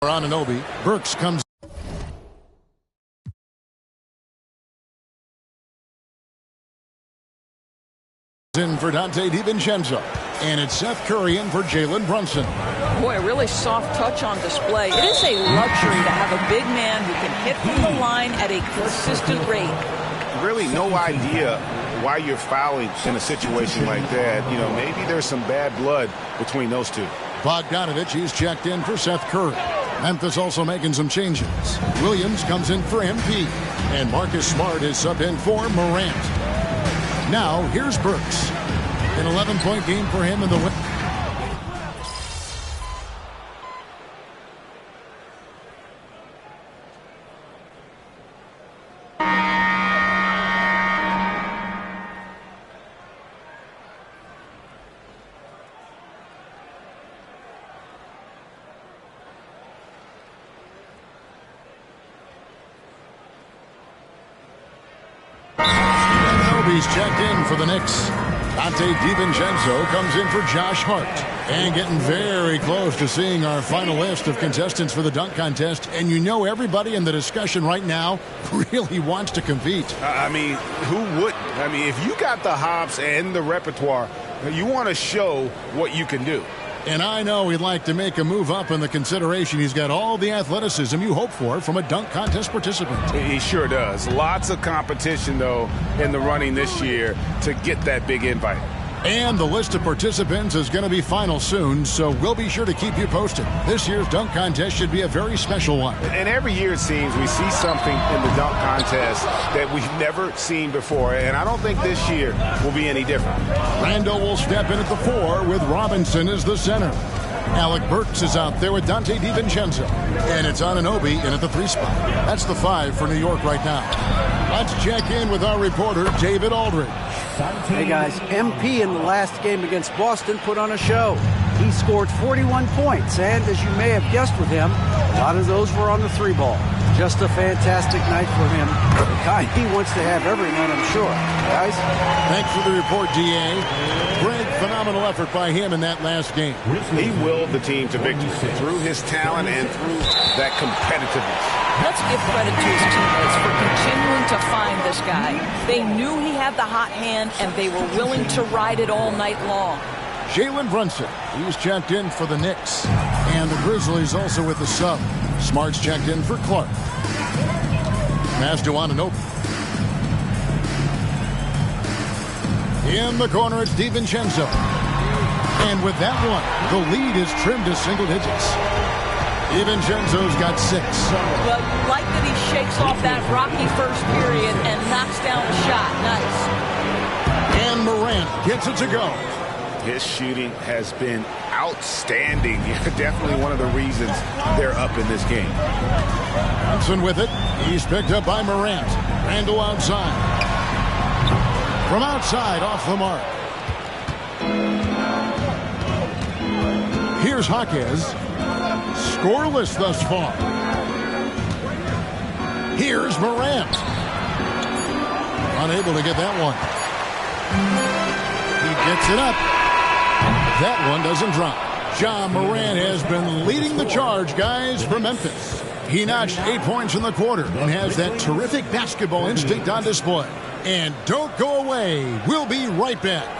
Anunoby. Burks comes in for Donte DiVincenzo. And it's Seth Curry in for Jalen Brunson. Boy, a really soft touch on display. It is a luxury to have a big man who can hit from the line at a consistent rate. Really no idea why you're fouling in a situation like that. You know, maybe there's some bad blood between those two. Bogdanovich, he's checked in for Seth Curry. Memphis also making some changes. Williams comes in for MP. And Marcus Smart is sub in for Morant. Now, here's Burks. An 11-point game for him in the win. He's checked in for the Knicks. Donte DiVincenzo comes in for Josh Hart. And getting very close to seeing our final list of contestants for the dunk contest. And you know everybody in the discussion right now really wants to compete. I mean, who wouldn't? I mean, if you got the hops and the repertoire, you want to show what you can do. And I know he'd like to make a move up in the consideration. He's got all the athleticism you hope for from a dunk contest participant. He sure does. Lots of competition, though, in the running this year to get that big invite. And the list of participants is going to be final soon, so we'll be sure to keep you posted. This year's dunk contest should be a very special one. And every year, it seems, we see something in the dunk contest that we've never seen before, and I don't think this year will be any different. Randall will step in at the 4 with Robinson as the center. Alec Burks is out there with Donte DiVincenzo. And it's Anunoby in at the 3 spot. That's the 5 for New York right now. Let's check in with our reporter, David Aldridge. Hey guys, MP in the last game against Boston put on a show. He scored 41 points, and as you may have guessed with him, a lot of those were on the 3 ball. Just a fantastic night for him. The kind he wants to have every night, I'm sure. Guys? Thanks for the report, D.A. Great, phenomenal effort by him in that last game. He willed the team to victory through his talent and through that competitiveness. Let's give credit to his teammates for continuing to find this guy. They knew he had the hot hand, and they were willing to ride it all night long. Jalen Brunson, he's checked in for the Knicks. And the Grizzlies also with the sub. Smart's checked in for Clark. Pass to Anunoby. In the corner, it's DiVincenzo. And with that one, the lead is trimmed to single digits. DiVincenzo's got 6. Well, you like that he shakes off that rocky first period and knocks down a shot. Nice. And Morant gets it to go. His shooting has been outstanding. Definitely one of the reasons they're up in this game. Thompson with it. He's picked up by Morant. Randall outside. From outside, off the mark. Here's Jaquez. Scoreless thus far. Here's Morant. Unable to get that one. He gets it up. That one doesn't drop. Ja Morant has been leading the charge, guys, for Memphis. He notched 8 points in the quarter and has that terrific basketball instinct on display. And don't go away. We'll be right back.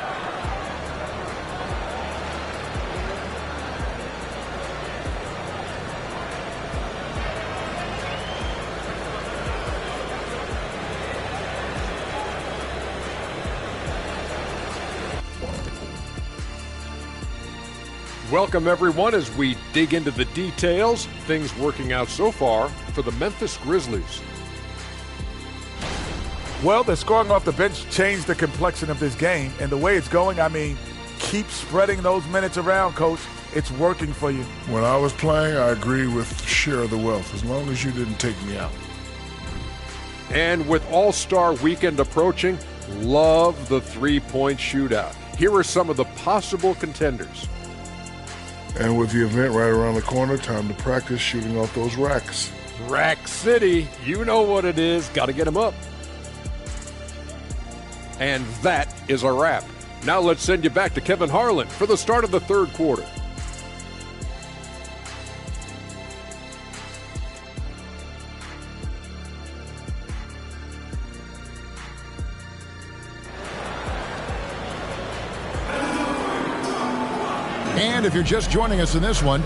Welcome, everyone, as we dig into the details. Things working out so far for the Memphis Grizzlies. Well, the scoring off the bench changed the complexion of this game. And the way it's going, I mean, keep spreading those minutes around, Coach. It's working for you. When I was playing, I agree with share of the wealth, as long as you didn't take me out. And with All-Star Weekend approaching, love the three-point shootout. Here are some of the possible contenders. And with the event right around the corner, time to practice shooting off those racks. Rack City, you know what it is. Got to get them up. And that is a wrap. Now let's send you back to Kevin Harlan for the start of the third quarter. And if you're just joining us in this one,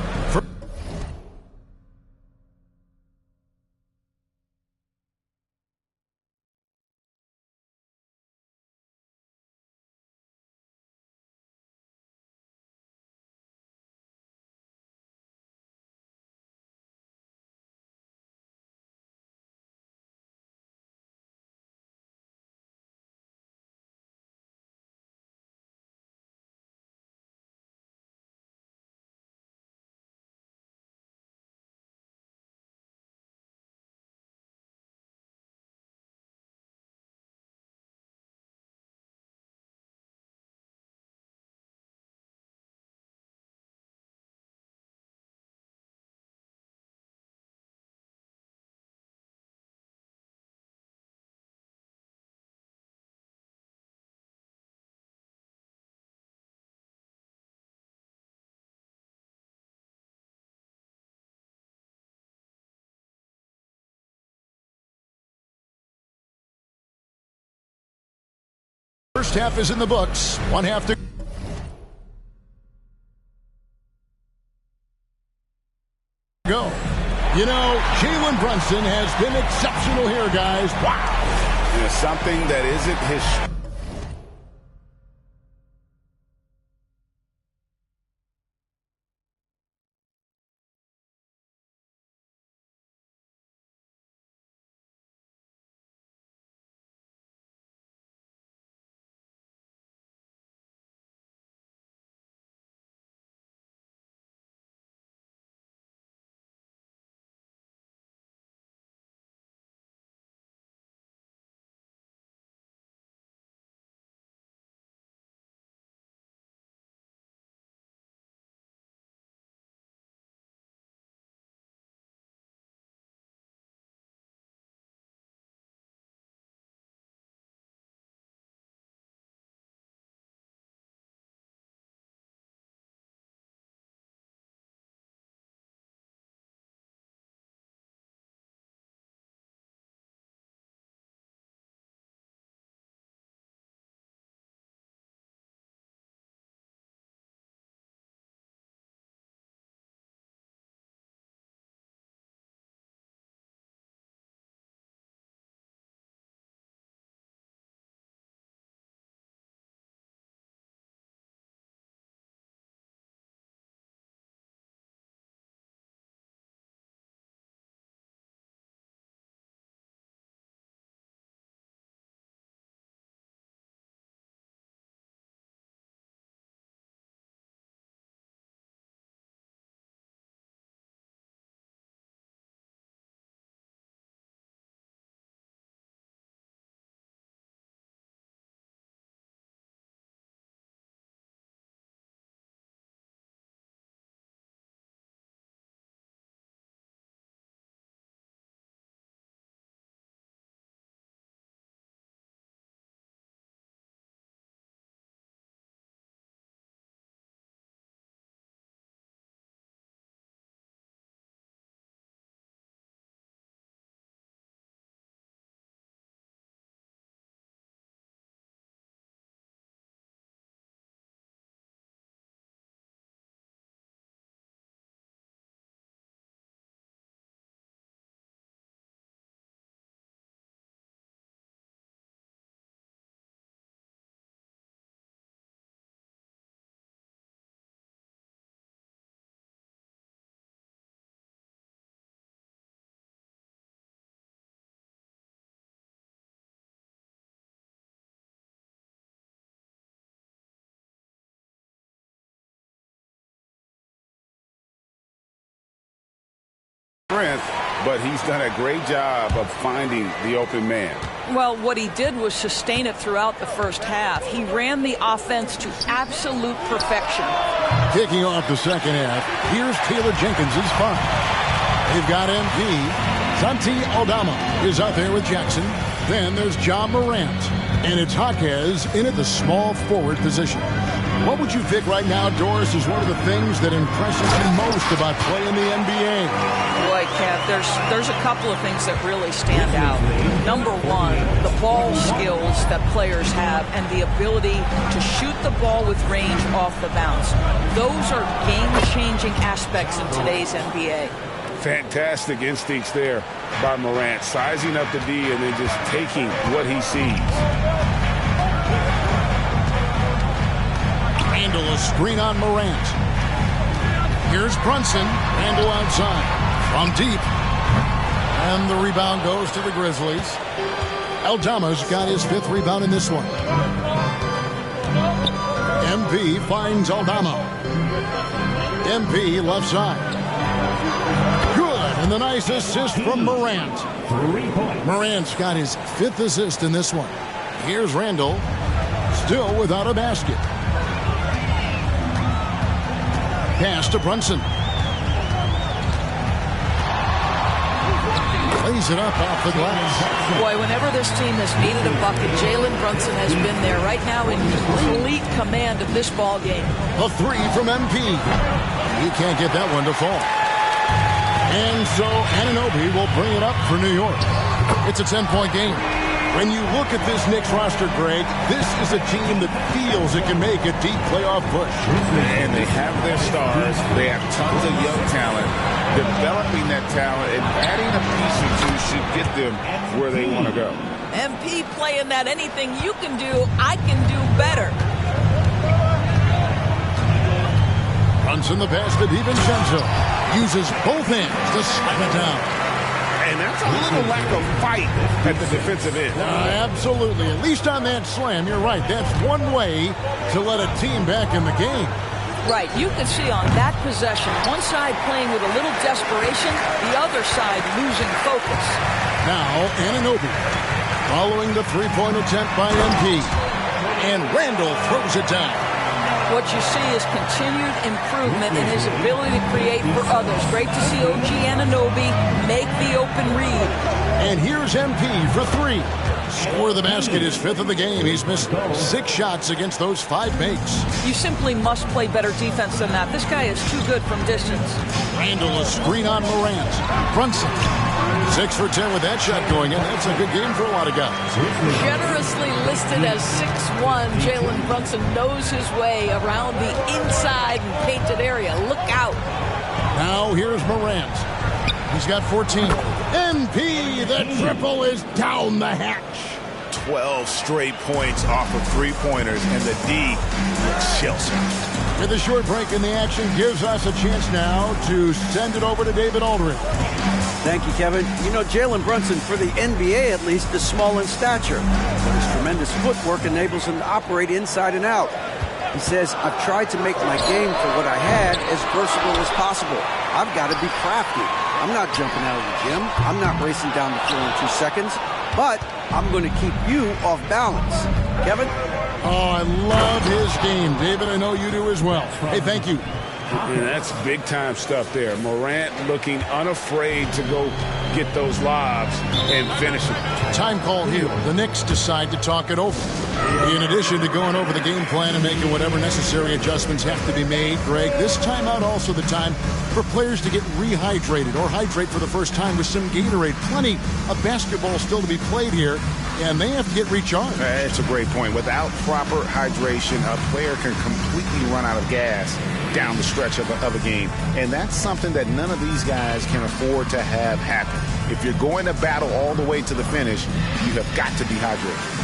first half is in the books. One half to go. You know, Jalen Brunson has been exceptional here, guys. Wow. You know, something that isn't his... But he's done a great job of finding the open man. Well, what he did was sustain it throughout the first half. He ran the offense to absolute perfection. Kicking off the second half, here's Taylor Jenkins' spot. They've got MP. Santi Aldama is out there with Jackson. Then there's John Morant. And it's Jaquez in at the small forward position. What would you pick right now, Doris, is one of the things that impresses you most about playing the NBA? Boy, Kev, there's a couple of things that really stand out. Number one, the ball skills that players have and the ability to shoot the ball with range off the bounce. Those are game-changing aspects in today's NBA. Fantastic instincts there by Morant, sizing up the D and then just taking what he sees. Randall, a screen on Morant. Here's Brunson. Randall outside. From deep. And the rebound goes to the Grizzlies. Aldama's got his 5th rebound in this one. MP finds Aldama. MP left side. Good. And the nice assist from Morant. Morant's got his 5th assist in this one. Here's Randall. Still without a basket. Pass to Brunson. Lays it up off the glass. Boy, whenever this team has needed a bucket, Jalen Brunson has been there right now in complete command of this ball game. A 3 from MP. He can't get that one to fall. And so Anunoby will bring it up for New York. It's a 10-point game. When you look at this Knicks roster, Greg, this is a team that feels it can make a deep playoff push. And they have their stars. They have tons of young talent. Developing that talent and adding a piece or two should get them where they want to go. MP playing that anything you can do, I can do better. Brunson the pass to DiVincenzo. Uses both hands to slam it down. And that's a little lack of fight at the defensive end. Absolutely. At least on that slam, you're right. That's one way to let a team back in the game. Right. You can see on that possession, one side playing with a little desperation, the other side losing focus. Now, Anunoby following the three-point attempt by MP. And Randall throws it down. What you see is continued improvement in his ability to create for others. Great to see OG Anunoby make the open read. And here's MP for 3. Score the basket, his 5th of the game. He's missed 6 shots against those 5 makes. You simply must play better defense than that. This guy is too good from distance. Randall, a screen on Morant. Brunson, 6 for 10 with that shot going in. That's a good game for a lot of guys. Generously listed as 6'1", Jalen Brunson knows his way around the inside and painted area. Look out. Now here's Morant. He's got 14. MP, the triple is down the hatch. 12 straight points off of three-pointers, and the D looks shell-shocked. With a short break in the action, gives us a chance now to send it over to David Aldridge. Thank you, Kevin. You know, Jalen Brunson, for the NBA at least, is small in stature, but his tremendous footwork enables him to operate inside and out. He says, I've tried to make my game for what I had as versatile as possible. I've got to be crafty. I'm not jumping out of the gym. I'm not racing down the floor in 2 seconds, but I'm going to keep you off balance. Kevin? Oh, I love his game. David, I know you do as well. Hey, thank you. And that's big-time stuff there. Morant looking unafraid to go get those lobs and finish them. Time call here. The Knicks decide to talk it over. In addition to going over the game plan and making whatever necessary adjustments have to be made, Greg, this timeout also the time for players to get rehydrated or hydrate for the first time with some Gatorade. Plenty of basketball still to be played here, and they have to get recharged. That's a great point. Without proper hydration, a player can completely run out of gas down the stretch of a game. And that's something that none of these guys can afford to have happen. If you're going to battle all the way to the finish, you have got to be hydrated.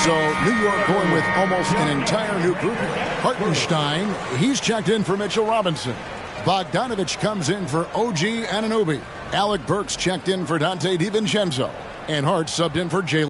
So New York going with almost an entire new group. Hartenstein, he's checked in for Mitchell Robinson. Bogdanovich comes in for OG Anunoby. Alec Burks checked in for Dante DiVincenzo. And Hart subbed in for Jalen.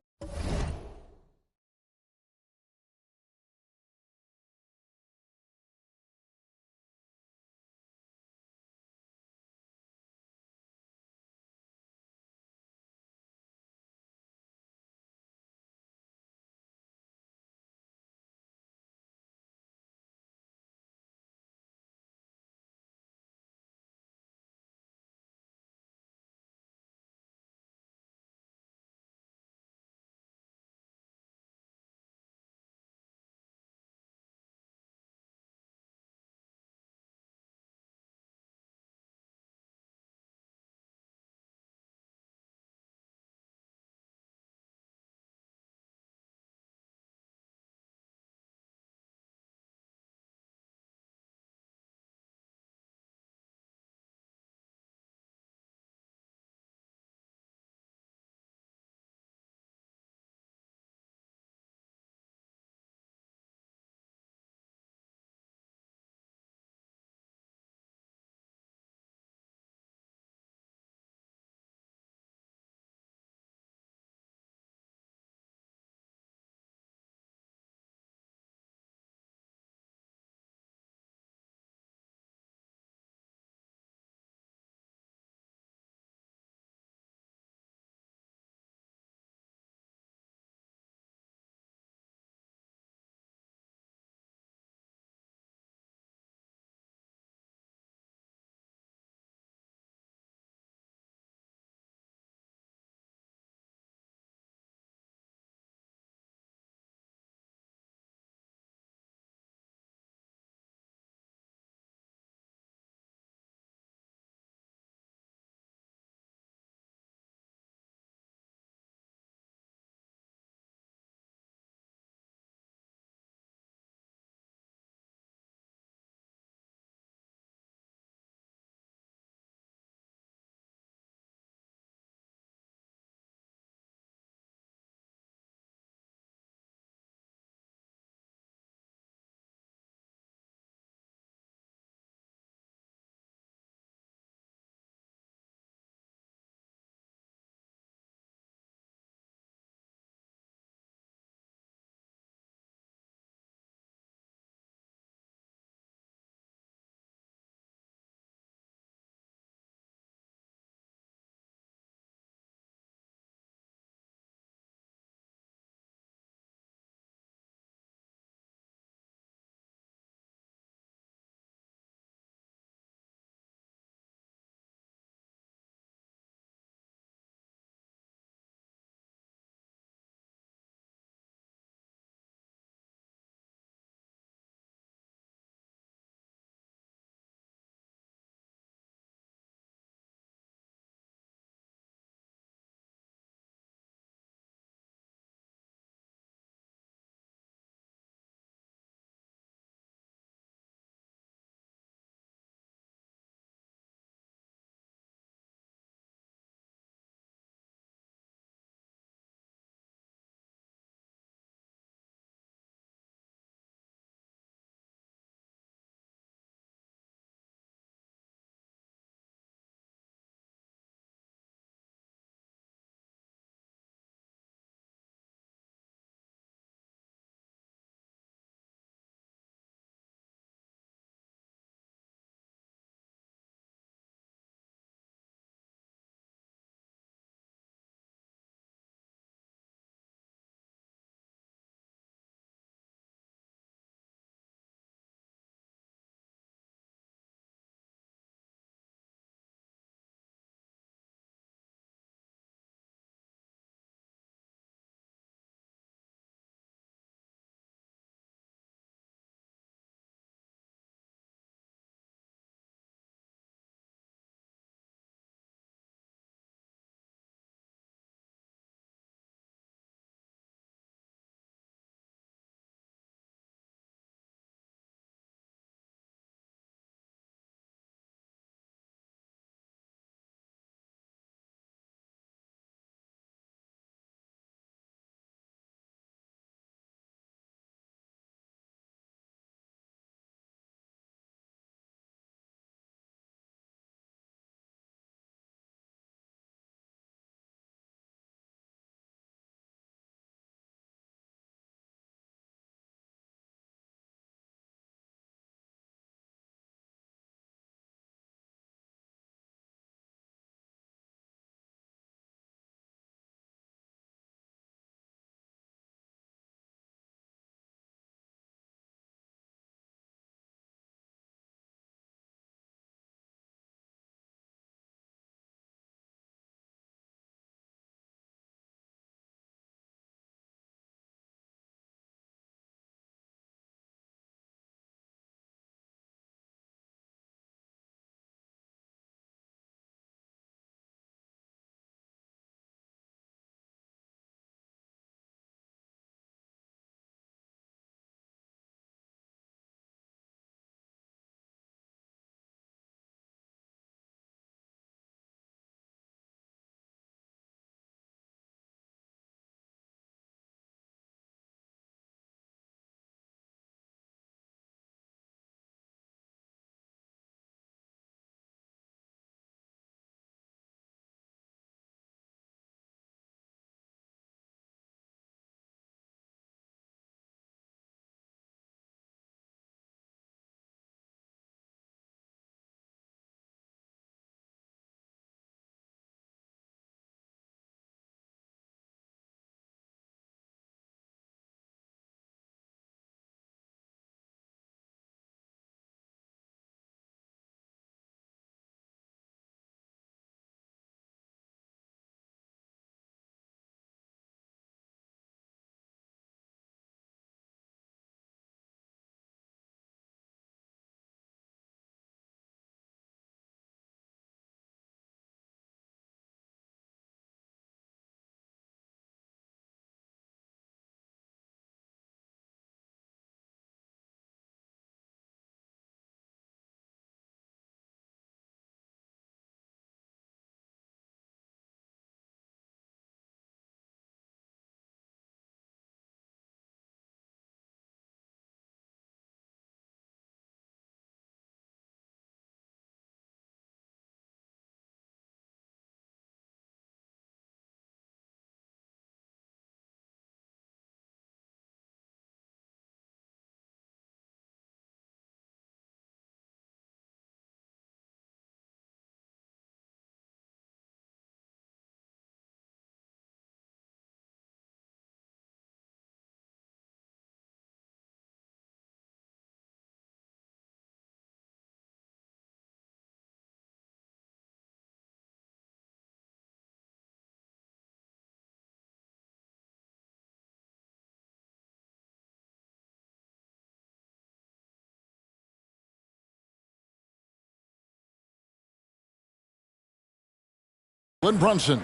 Brunson.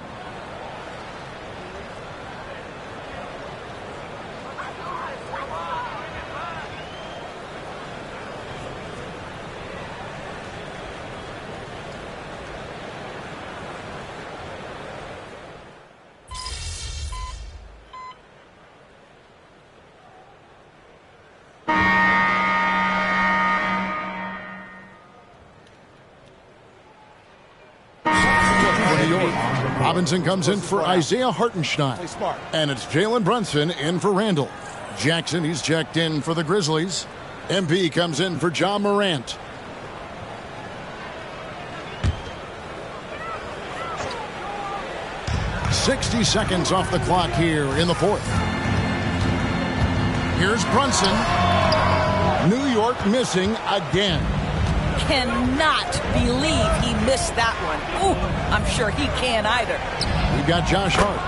Robinson comes in for Isaiah Hartenstein. And it's Jalen Brunson in for Randall. Jackson, he's checked in for the Grizzlies. MP comes in for John Morant. "60 seconds off the clock here in the fourth. Here's Brunson. New York missing again. Cannot believe he missed that one. Ooh, I'm sure he can't either. We've got Josh Hart.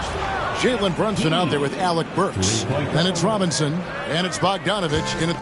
Jalen Brunson out there with Alec Burks. Then it's Robinson. And it's Bogdanovich in it.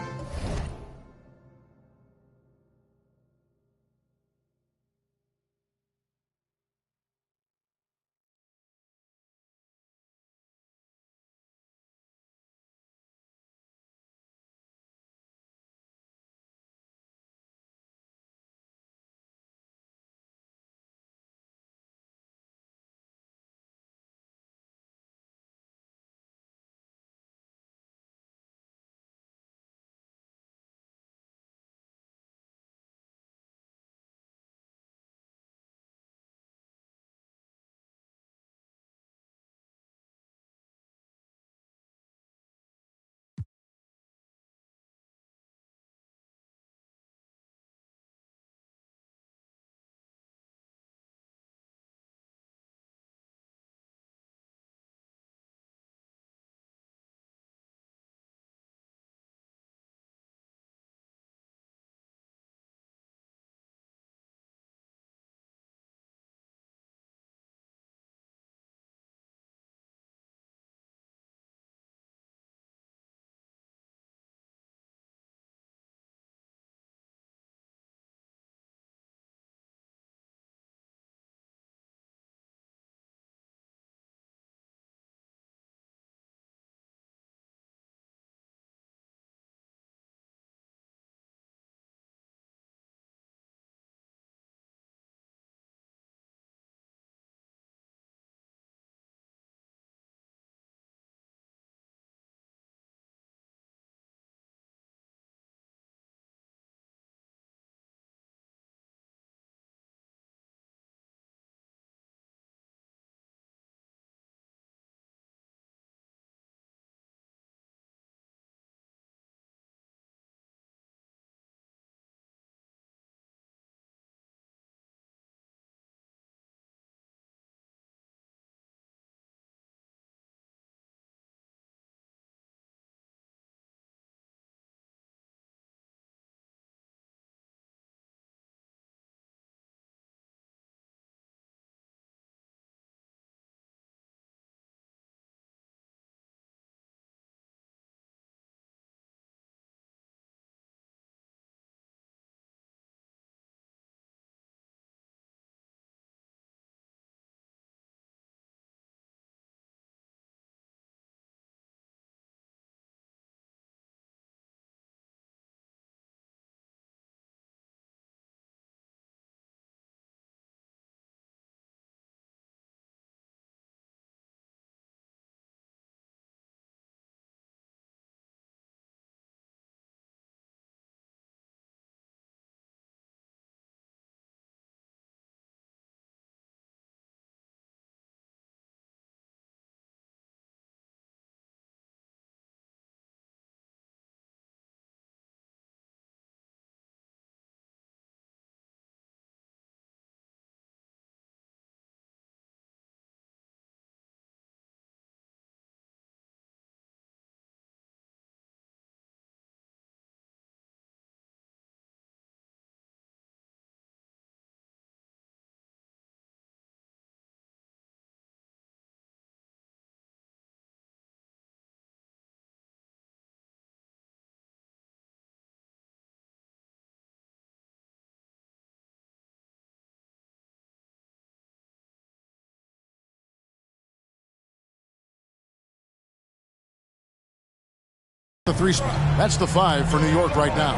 3 spot. That's the 5 for New York right now.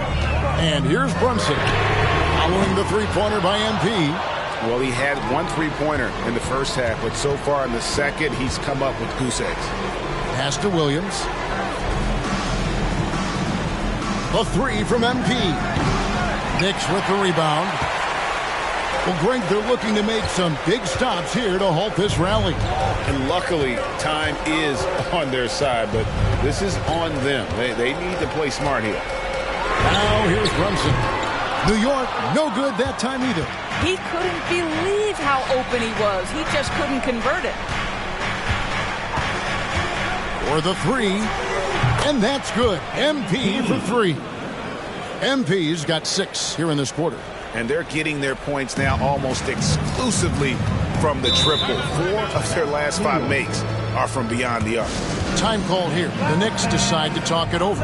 And here's Brunson following the three-pointer by MP. Well, he had 1 3-pointer in the first half, but so far in the second, he's come up with goose eggs. Pass to Williams. The 3 from MP. Knicks with the rebound. Well, Greg, they're looking to make some big stops here to halt this rally. And luckily, time is on their side, but this is on them. They need to play smart here. Now here's Brunson. New York, no good that time either. He couldn't believe how open he was. He just couldn't convert it. For the 3, and that's good. MP for 3. MP's got 6 here in this quarter. And they're getting their points now almost exclusively from the triple. 4 of their last 5 makes are from beyond the arc. Time called here. The Knicks decide to talk it over.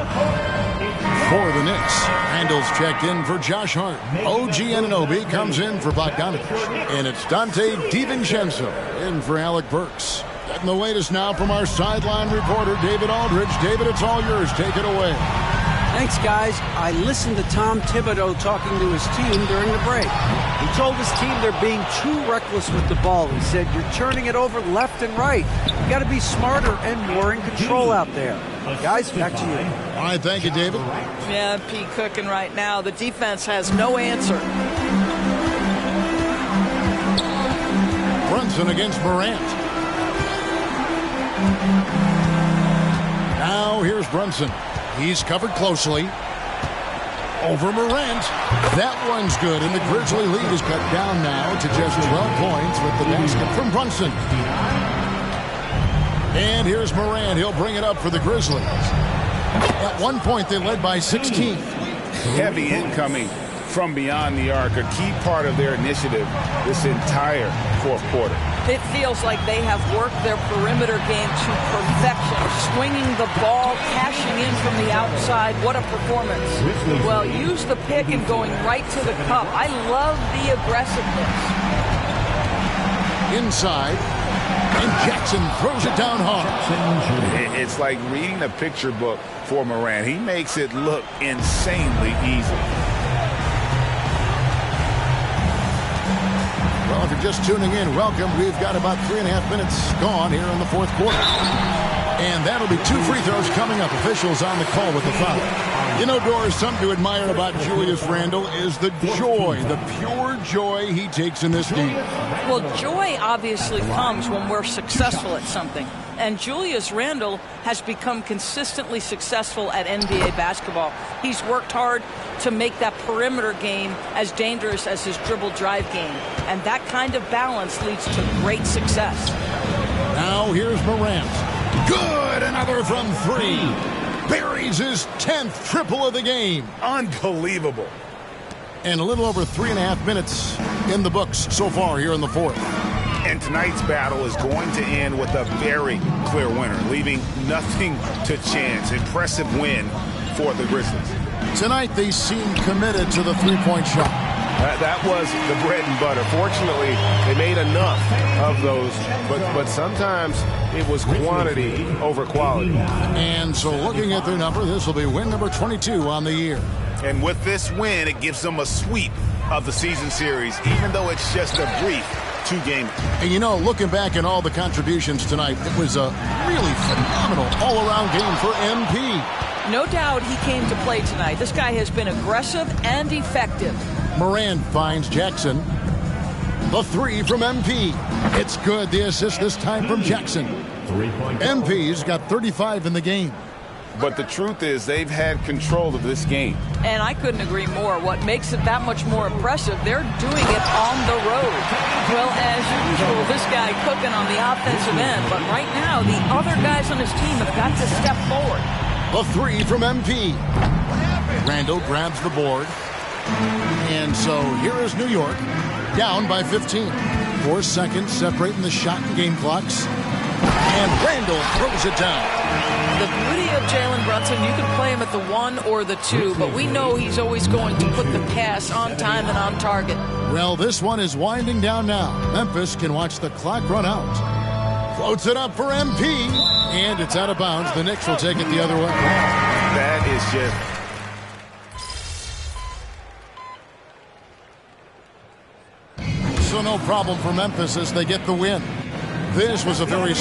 For the Knicks, Randall's checked in for Josh Hart. OG Anunoby comes in for Bogdanovich. And it's Dante DiVincenzo in for Alec Burks. Getting the latest now from our sideline reporter, David Aldridge. David, it's all yours. Take it away. Thanks, guys. I listened to Tom Thibodeau talking to his team during the break. He told his team they're being too reckless with the ball. He said, you're turning it over left and right. You got to be smarter and more in control out there. Guys, back to you. All right, thank you, David. Yeah, Pete cooking right now. The defense has no answer. Brunson against Morant. Now here's Brunson. He's covered closely. Over Morant. That one's good, and the Grizzly lead is cut down now to just 12 points with the basket from Brunson. And here's Morant. He'll bring it up for the Grizzlies. At one point, they led by 16. Heavy incoming from beyond the arc, a key part of their initiative this entire fourth quarter. It feels like they have worked their perimeter game to perfection, swinging the ball, cashing in from the outside. What a performance. Well, use the pick and going right to the cup. I love the aggressiveness. Inside, and Jackson throws it down hard. It's like reading a picture book for Morant. He makes it look insanely easy. Well, if you're just tuning in, welcome. We've got about 3.5 minutes gone here in the fourth quarter. And that'll be 2 free throws coming up. Officials on the call with the foul. You know, Doris, something to admire about Julius Randle is the joy, the pure joy he takes in this game. Well, joy obviously comes when we're successful at something. And Julius Randle has become consistently successful at NBA basketball. He's worked hard to make that perimeter game as dangerous as his dribble drive game. And that kind of balance leads to great success. Now here's Morant. Good! Another from 3. Buries his 10th triple of the game. Unbelievable. And a little over 3.5 minutes in the books so far here in the fourth. And tonight's battle is going to end with a very clear winner, leaving nothing to chance. Impressive win for the Grizzlies. Tonight they seem committed to the three-point shot. That was the bread and butter. Fortunately, they made enough of those, but sometimes it was quantity over quality. And so looking at their number, this will be win number 22 on the year. And with this win, it gives them a sweep of the season series, even though it's just a brief 2-game. And you know, looking back at all the contributions tonight, it was a really phenomenal all-around game for MP. No doubt he came to play tonight. This guy has been aggressive and effective. Morant finds Jackson. The 3 from MP. It's good. The assist this time from Jackson. MP's got 35 in the game. But the truth is they've had control of this game. And I couldn't agree more. What makes it that much more impressive, they're doing it on the road. Well, as usual, this guy cooking on the offensive end. But right now, the other guys on his team have got to step forward. The 3 from MP. Randall grabs the board. And so here is New York, down by 15. 4 seconds separating the shot and game clocks. And Randall throws it down. The beauty of Jalen Brunson, you can play him at the 1 or the 2, but we know he's always going to put the pass on time and on target. Well, this one is winding down now. Memphis can watch the clock run out. Floats it up for MP, and it's out of bounds. The Knicks will take it the other way. That is just... So no problem for Memphis as they get the win. This was a very...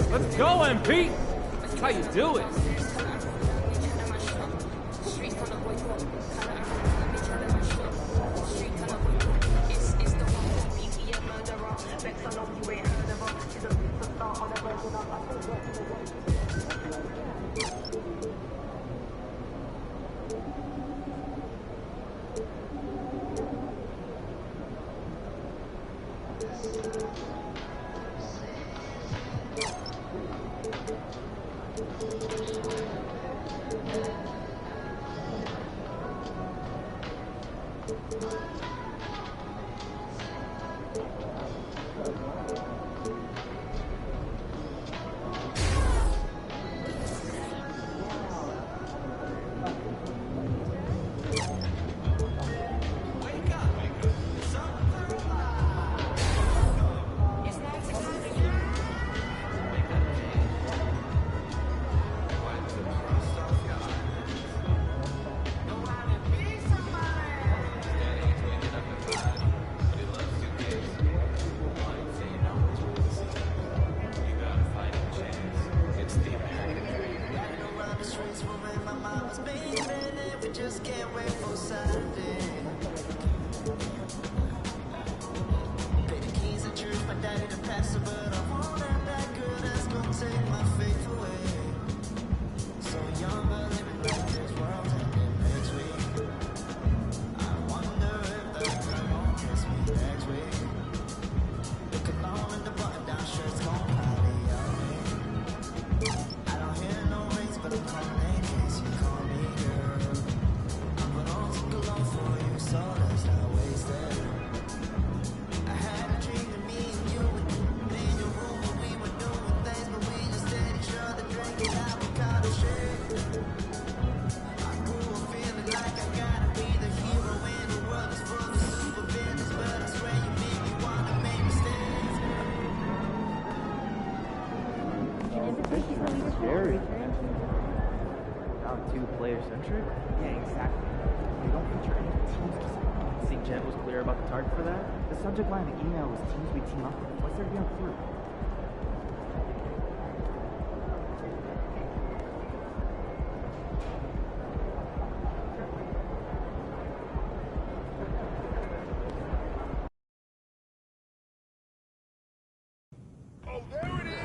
Let's go, MP! That's how you do it. Player-centric? Yeah, exactly. They don't feature any teams. St. Jen was clear about the target for that. The subject line of the email was teams we team up with. What's there to be on through? Oh, there it is!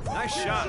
Nice shot.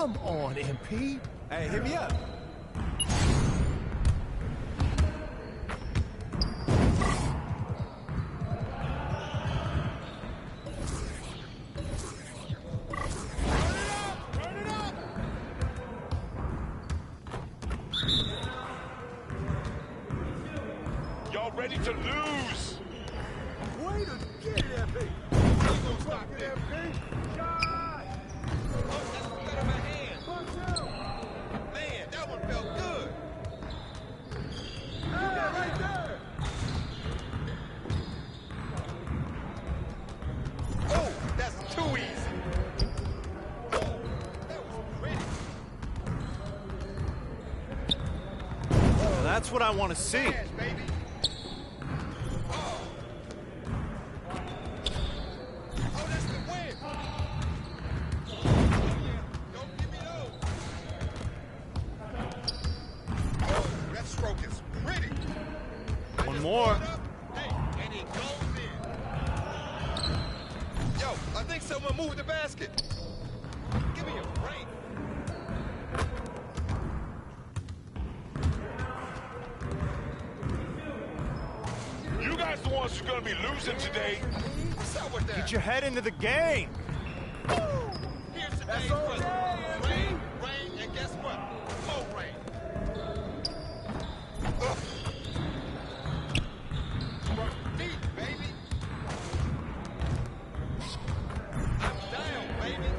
Come on, MP. Hey, hit me up. Y'all ready to lose? Way to get it, MP. Don't stop there. Man, that one felt good. Right there. Oh, that's too easy. Oh, that was pretty. Well, that's what I want to see. Smash, baby. Oh, that's the win. Don't give me those. Oh, that stroke is pretty. One more. Hey, and it goes in. Yo, I think someone moved the basket. Give me a break. You guys the ones who's gonna be losing today. What's up with that? Get your head into the game. Here's today's weather. Rain, rain, and guess what? More rain. Ugh. Deep, baby. I'm down, baby.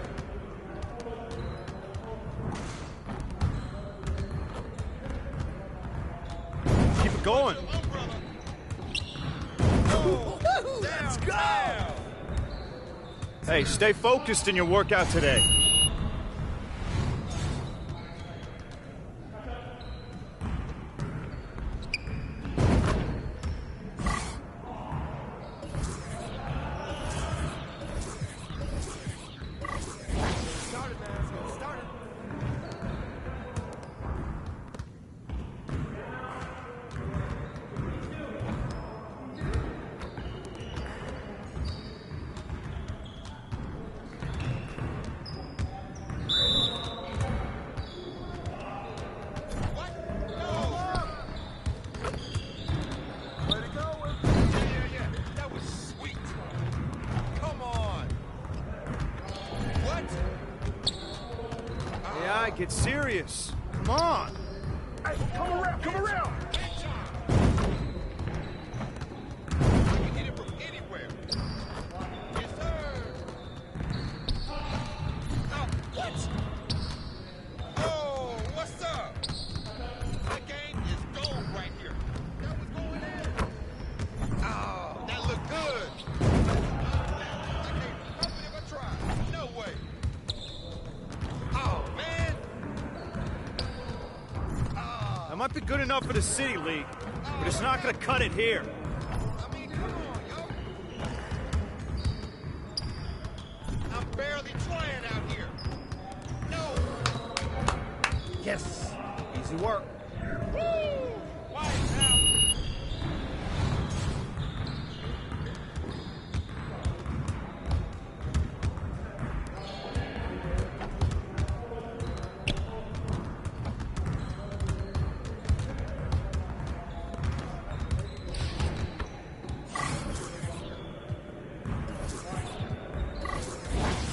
Keep it going. Let's go! Hey, stay focused in your workout today. Started, man. Let's get started. What? No! Way to go, MP. Yeah. That was sweet. Come on. What? Yeah, get serious. Come on. Hey, come around, come around. I can hit it from anywhere. Yes, sir. Oh, what? Oh, what's up? The game is gold right here. That was going in. Oh, that looked good. I can't pump it if I try. No way. Oh, man. That might be good enough for the City League, but it's not going to cut it here. I mean, come on, yo. I'm barely trying out here. No. Yes. Easy work. Woo! White out.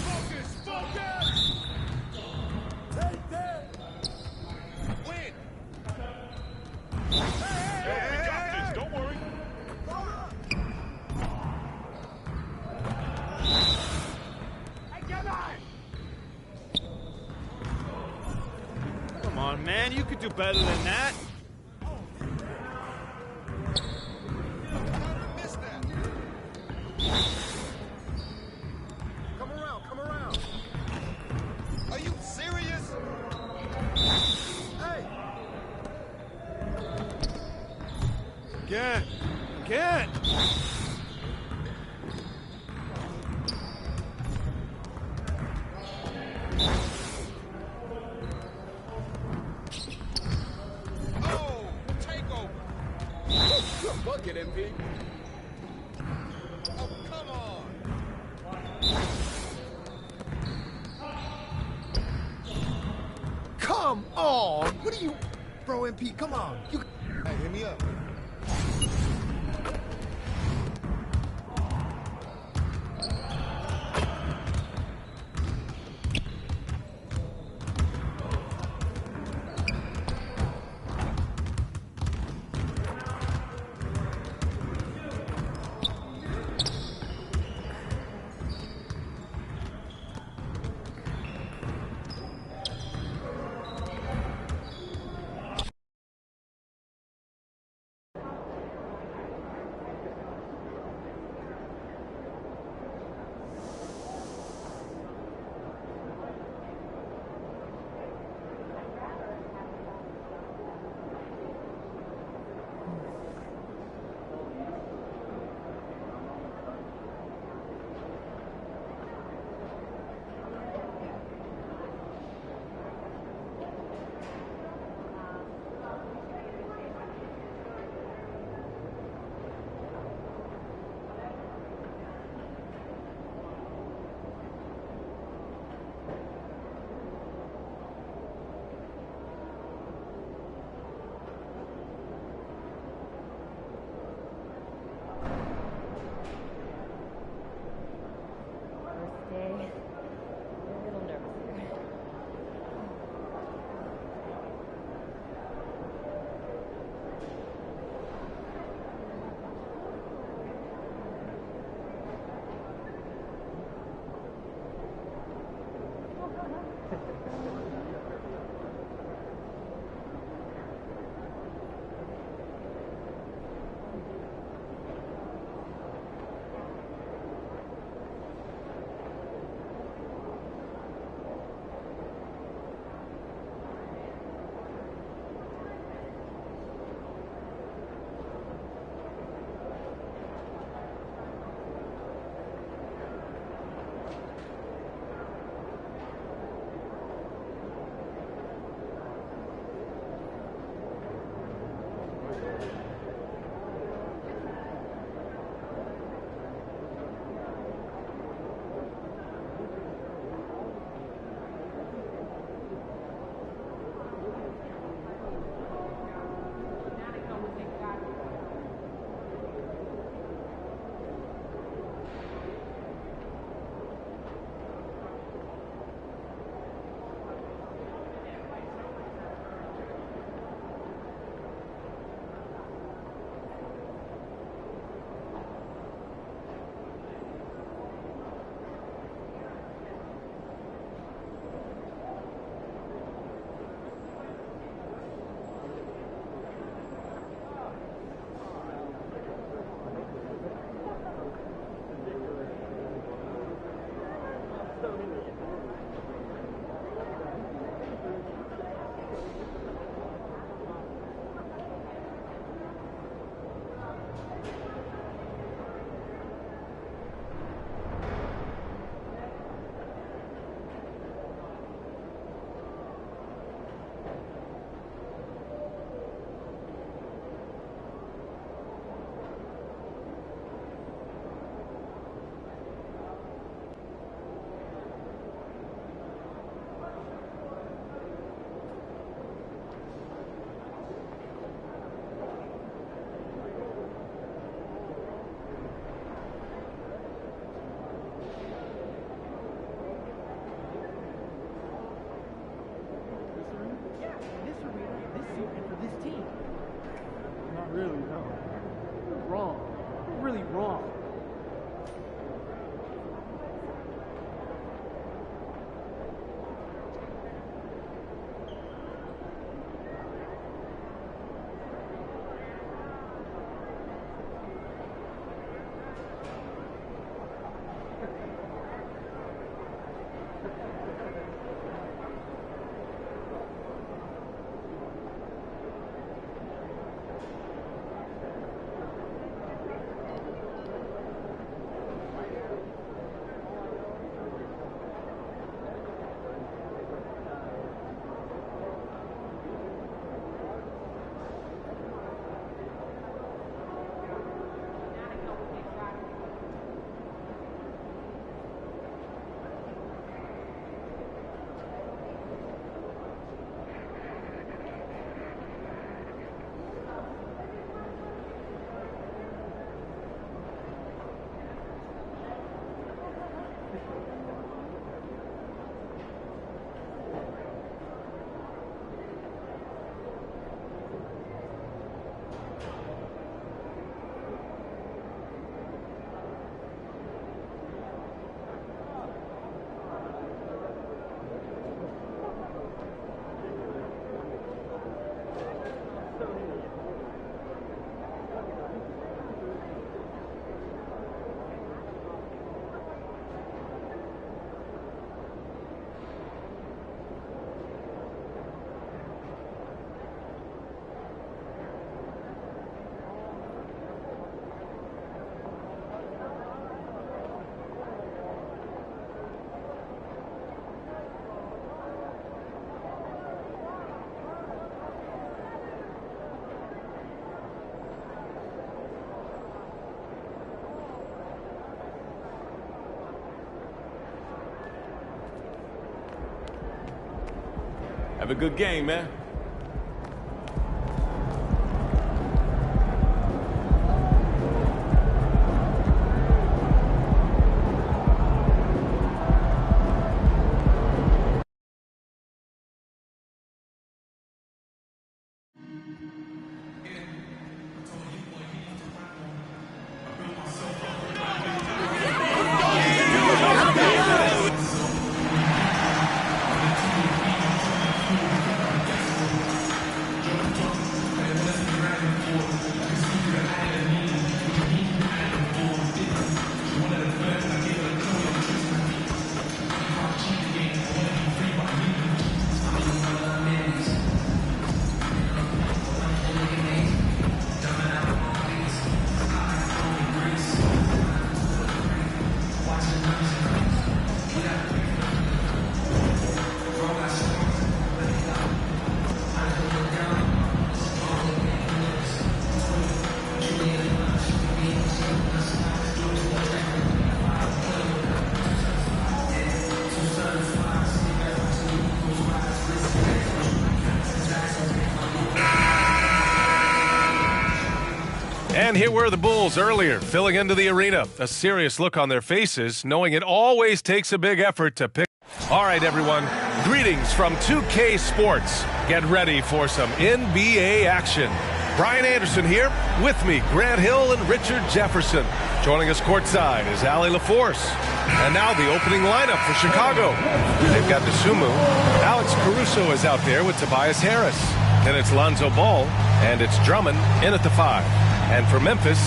Focus! Focus! Take that. Win! Hey, We got this, don't worry. hold up. Hey, come on. Come on, man. You could do better than that. Missed that. Come around, come around. Are you serious? Hey. Again. Again. Oh, takeover. Good bucket, MP. Oh, come on. Come on. What are you... Bro, MP, come on. You... Hey, hit me up. Have a good game, man. And here were the Bulls earlier, filling into the arena. A serious look on their faces, knowing it always takes a big effort to pick. All right, everyone. Greetings from 2K Sports. Get ready for some NBA action. Brian Anderson here. With me, Grant Hill and Richard Jefferson. Joining us courtside is Allie LaForce. And now the opening lineup for Chicago. They've got Dosunmu. Alex Caruso is out there with Tobias Harris. Then it's Lonzo Ball, and it's Drummond in at the 5. And for Memphis,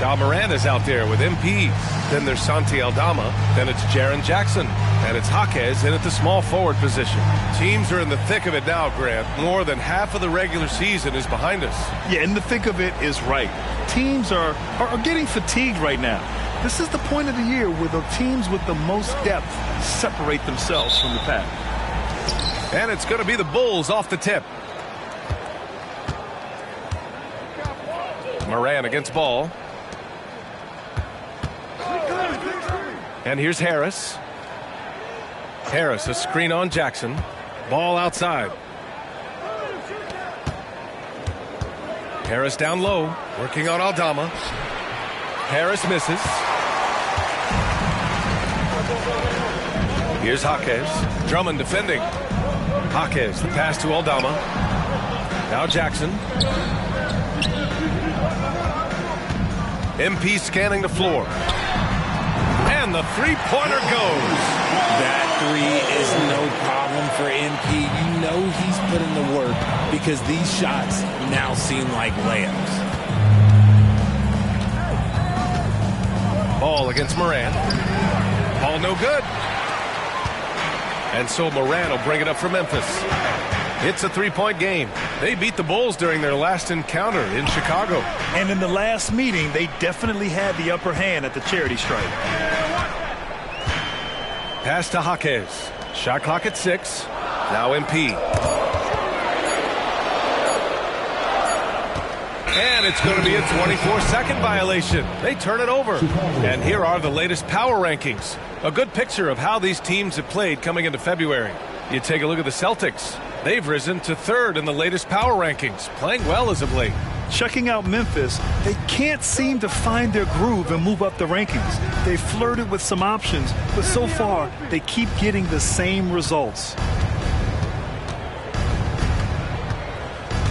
Ja Morant is out there with MP. Then there's Santi Aldama. Then it's Jaren Jackson. And it's Jaquez in at the small forward position. Teams are in the thick of it now, Grant. More than half of the regular season is behind us. Yeah, in the thick of it is right. Teams are getting fatigued right now. This is the point of the year where the teams with the most depth separate themselves from the pack. And it's going to be the Bulls off the tip. Morant against Ball. And here's Harris. Harris, a screen on Jackson. Ball outside. Harris down low, working on Aldama. Harris misses. Here's Jaquez. Drummond defending. Jaquez, the pass to Aldama. Now Jackson. MP scanning the floor. And the three-pointer goes. That three is no problem for MP. You know he's put in the work because these shots now seem like layups. Ball against Morant. Ball no good. And so Morant will bring it up for Memphis. It's a three-point game. They beat the Bulls during their last encounter in Chicago. And in the last meeting, they definitely had the upper hand at the charity stripe. Pass to Jaquez. Shot clock at 6. Now MP. And it's going to be a 24-second violation. They turn it over. And here are the latest power rankings. A good picture of how these teams have played coming into February. You take a look at the Celtics. They've risen to 3rd in the latest power rankings, playing well as of late. Checking out Memphis, they can't seem to find their groove and move up the rankings. They flirted with some options, but so far, they keep getting the same results.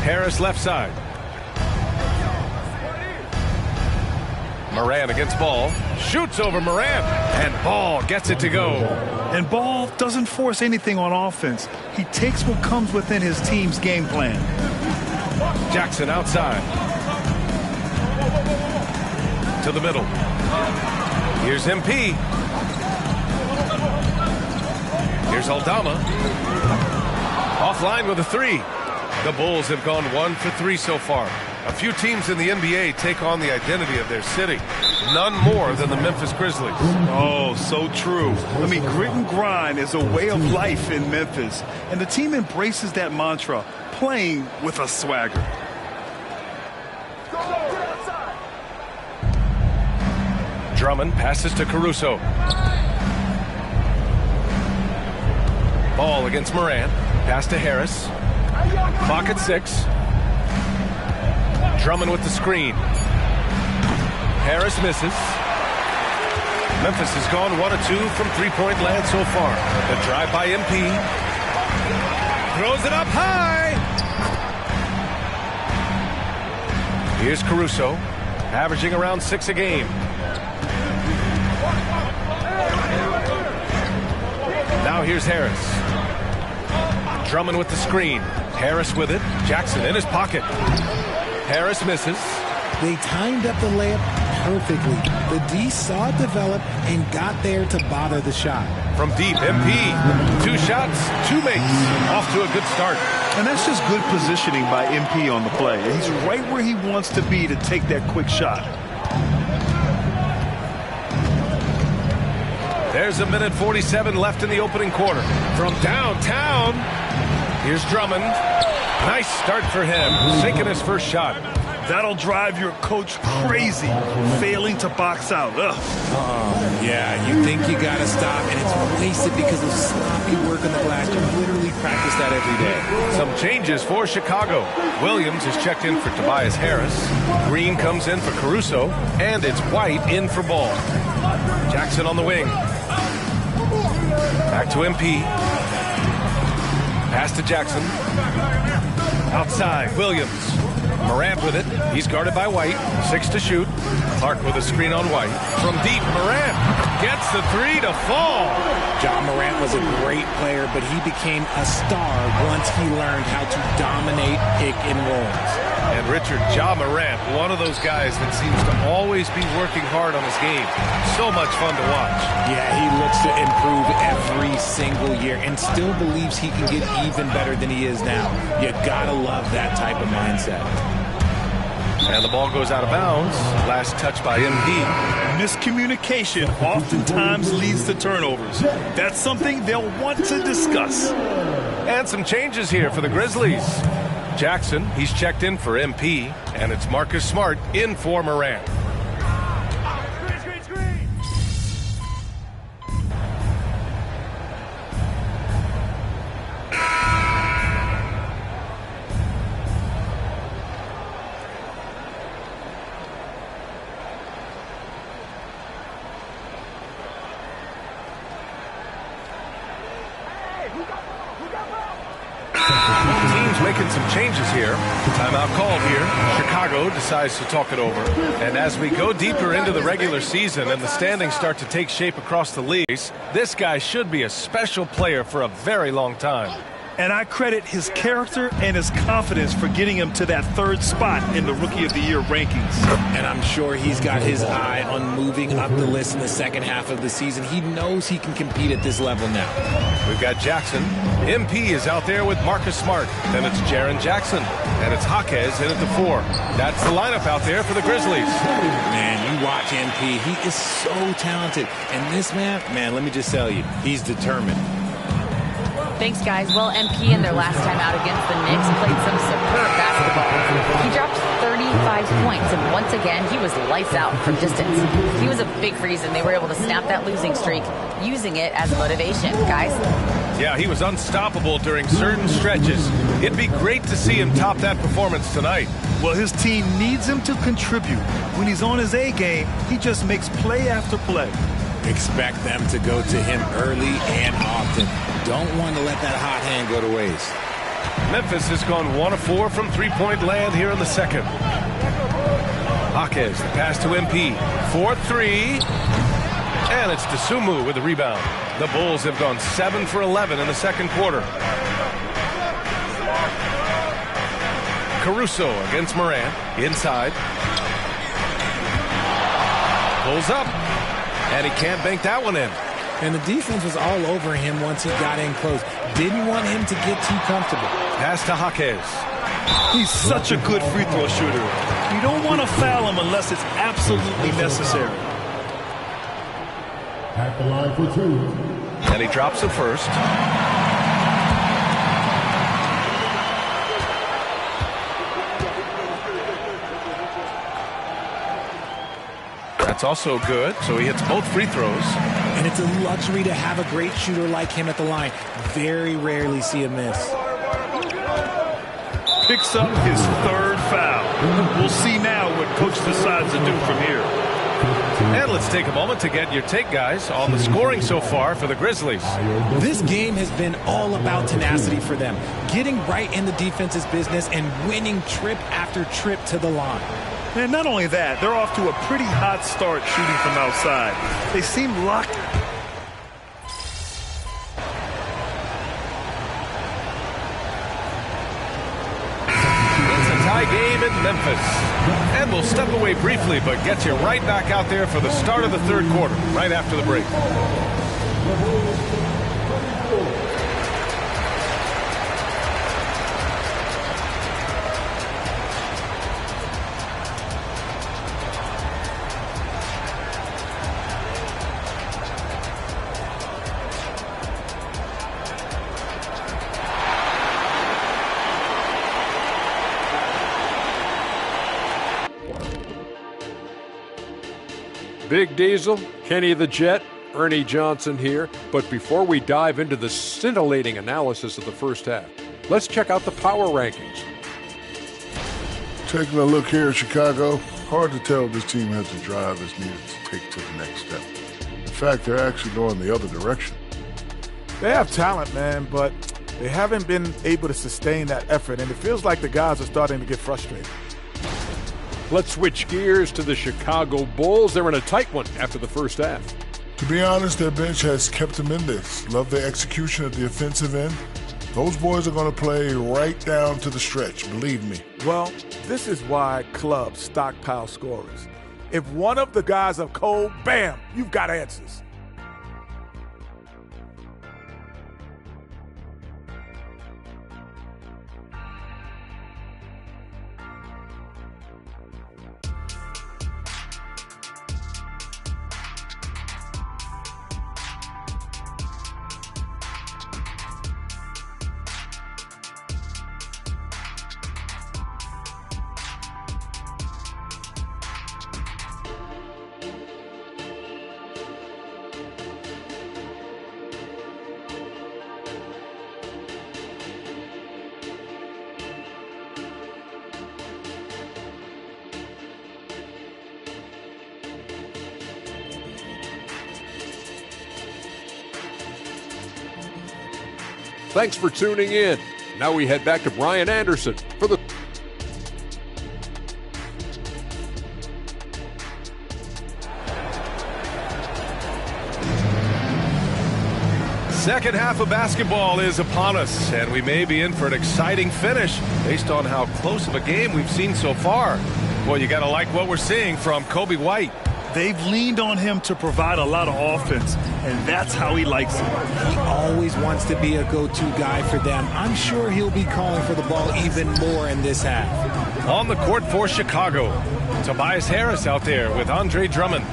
Harris left side. Morant against Ball. Shoots over Morant. And Ball gets it to go. And Ball doesn't force anything on offense. He takes what comes within his team's game plan. Jackson outside. To the middle. Here's MP. Here's Aldama. Offline with a 3. The Bulls have gone 1 for 3 so far. A few teams in the NBA take on the identity of their city. None more than the Memphis Grizzlies. Oh, so true. I mean, grit and grind is a way of life in Memphis. And the team embraces that mantra, playing with a swagger. Drummond passes to Caruso. Ball against Morant. Pass to Harris. Clock at 6. Drummond with the screen. Harris misses. Memphis has gone 1 of 2 from three-point land so far. The drive by MP. Throws it up high. Here's Caruso, averaging around 6 a game. Now here's Harris. Drummond with the screen. Harris with it. Jackson in his pocket. Harris misses. They timed up the layup perfectly. The D saw it develop and got there to bother the shot. From deep, MP. 2 shots, 2 makes. Off to a good start. And that's just good positioning by MP on the play. He's right where he wants to be to take that quick shot. There's a minute 47 left in the opening quarter. From downtown, here's Drummond. Nice start for him, sinking his first shot. That'll drive your coach crazy, failing to box out. Ugh. Yeah, you think you gotta stop, and it's wasted because of sloppy work on the glass. You literally practice that every day. Some changes for Chicago. Williams is checked in for Tobias Harris. Green comes in for Caruso, and it's White in for Ball. Jackson on the wing. Back to MP. Pass to Jackson. Outside, Williams. Morant with it. He's guarded by White. 6 to shoot. Clark with a screen on White. From deep, Morant gets the 3 to fall. Ja Morant was a great player, but he became a star once he learned how to dominate pick and rolls. And Richard, Ja Morant, one of those guys that seems to always be working hard on his game. So much fun to watch. Yeah, he looks to improve every single year and still believes he can get even better than he is now. You gotta love that type of mindset. And the ball goes out of bounds. Last touch by MP. Miscommunication oftentimes leads to turnovers. That's something they'll want to discuss. And some changes here for the Grizzlies. Jackson, he's checked in for MP, and it's Marcus Smart in for Morant. Making some changes here. Timeout called here. Chicago decides to talk it over. And as we go deeper into the regular season and the standings start to take shape across the league, this guy should be a special player for a very long time. And I credit his character and his confidence for getting him to that 3rd spot in the Rookie of the Year rankings. And I'm sure he's got his eye on moving up the list in the second half of the season. He knows he can compete at this level now. We've got Jackson. MP is out there with Marcus Smart. Then it's Jaren Jackson. And it's Jaquez in at the 4. That's the lineup out there for the Grizzlies. Man, you watch MP. He is so talented. And this man, let me just tell you, he's determined. Thanks, guys. Well, MP in their last time out against the Knicks played some superb basketball. He dropped 35 points, and once again, he was lights out from distance. He was a big reason they were able to snap that losing streak, using it as motivation. Guys? Yeah, he was unstoppable during certain stretches. It'd be great to see him top that performance tonight. Well, his team needs him to contribute. When he's on his A game, he just makes play after play. Expect them to go to him early and often. Don't want to let that hot hand go to waste. Memphis has gone 1 of 4 from three-point land here in the second. Jaquez, the pass to MP. 4-3. And it's Dosunmu with the rebound. The Bulls have gone 7 for 11 in the second quarter. Caruso against Morant. Inside. Pulls up. And he can't bank that one in. And the defense was all over him once he got in close. Didn't want him to get too comfortable. Pass to Jaquez. He's such a good free throw shooter. You don't want to foul him unless it's absolutely necessary. At the line for 2. And he drops the first. That's That's also good, so he hits both free throws. And it's a luxury to have a great shooter like him at the line. Very rarely see a miss. Picks up his third foul. We'll see now what coach decides to do from here. And let's take a moment to get your take, guys, on the scoring so far for the Grizzlies. This game has been all about tenacity for them, getting right in the defense's business and winning trip after trip to the line. And not only that, they're off to a pretty hot start shooting from outside. They seem locked. It's a tie game in Memphis. And we'll step away briefly, but get you right back out there for the start of the third quarter, right after the break. Big Diesel, Kenny the Jet, Ernie Johnson here. But before we dive into the scintillating analysis of the first half, let's check out the power rankings. Taking a look here at Chicago, hard to tell if this team has the drive it's needed to take to the next step. In fact, they're actually going the other direction. They have talent, man, but they haven't been able to sustain that effort, and it feels like the guys are starting to get frustrated. Let's switch gears to the Chicago Bulls. They're in a tight one after the first half. To be honest, their bench has kept them in this. Love their execution at the offensive end. Those boys are going to play right down to the stretch, believe me. Well, this is why clubs stockpile scorers. If one of the guys are cold, bam, you've got answers. Thanks for tuning in. Now we head back to Brian Anderson for the second half of basketball is upon us, and we may be in for an exciting finish based on how close of a game we've seen so far. Well, you got to like what we're seeing from Coby White. They've leaned on him to provide a lot of offense, and that's how he likes it. He always wants to be a go-to guy for them. I'm sure he'll be calling for the ball even more in this half. On the court for Chicago, Tobias Harris out there with Andre Drummond.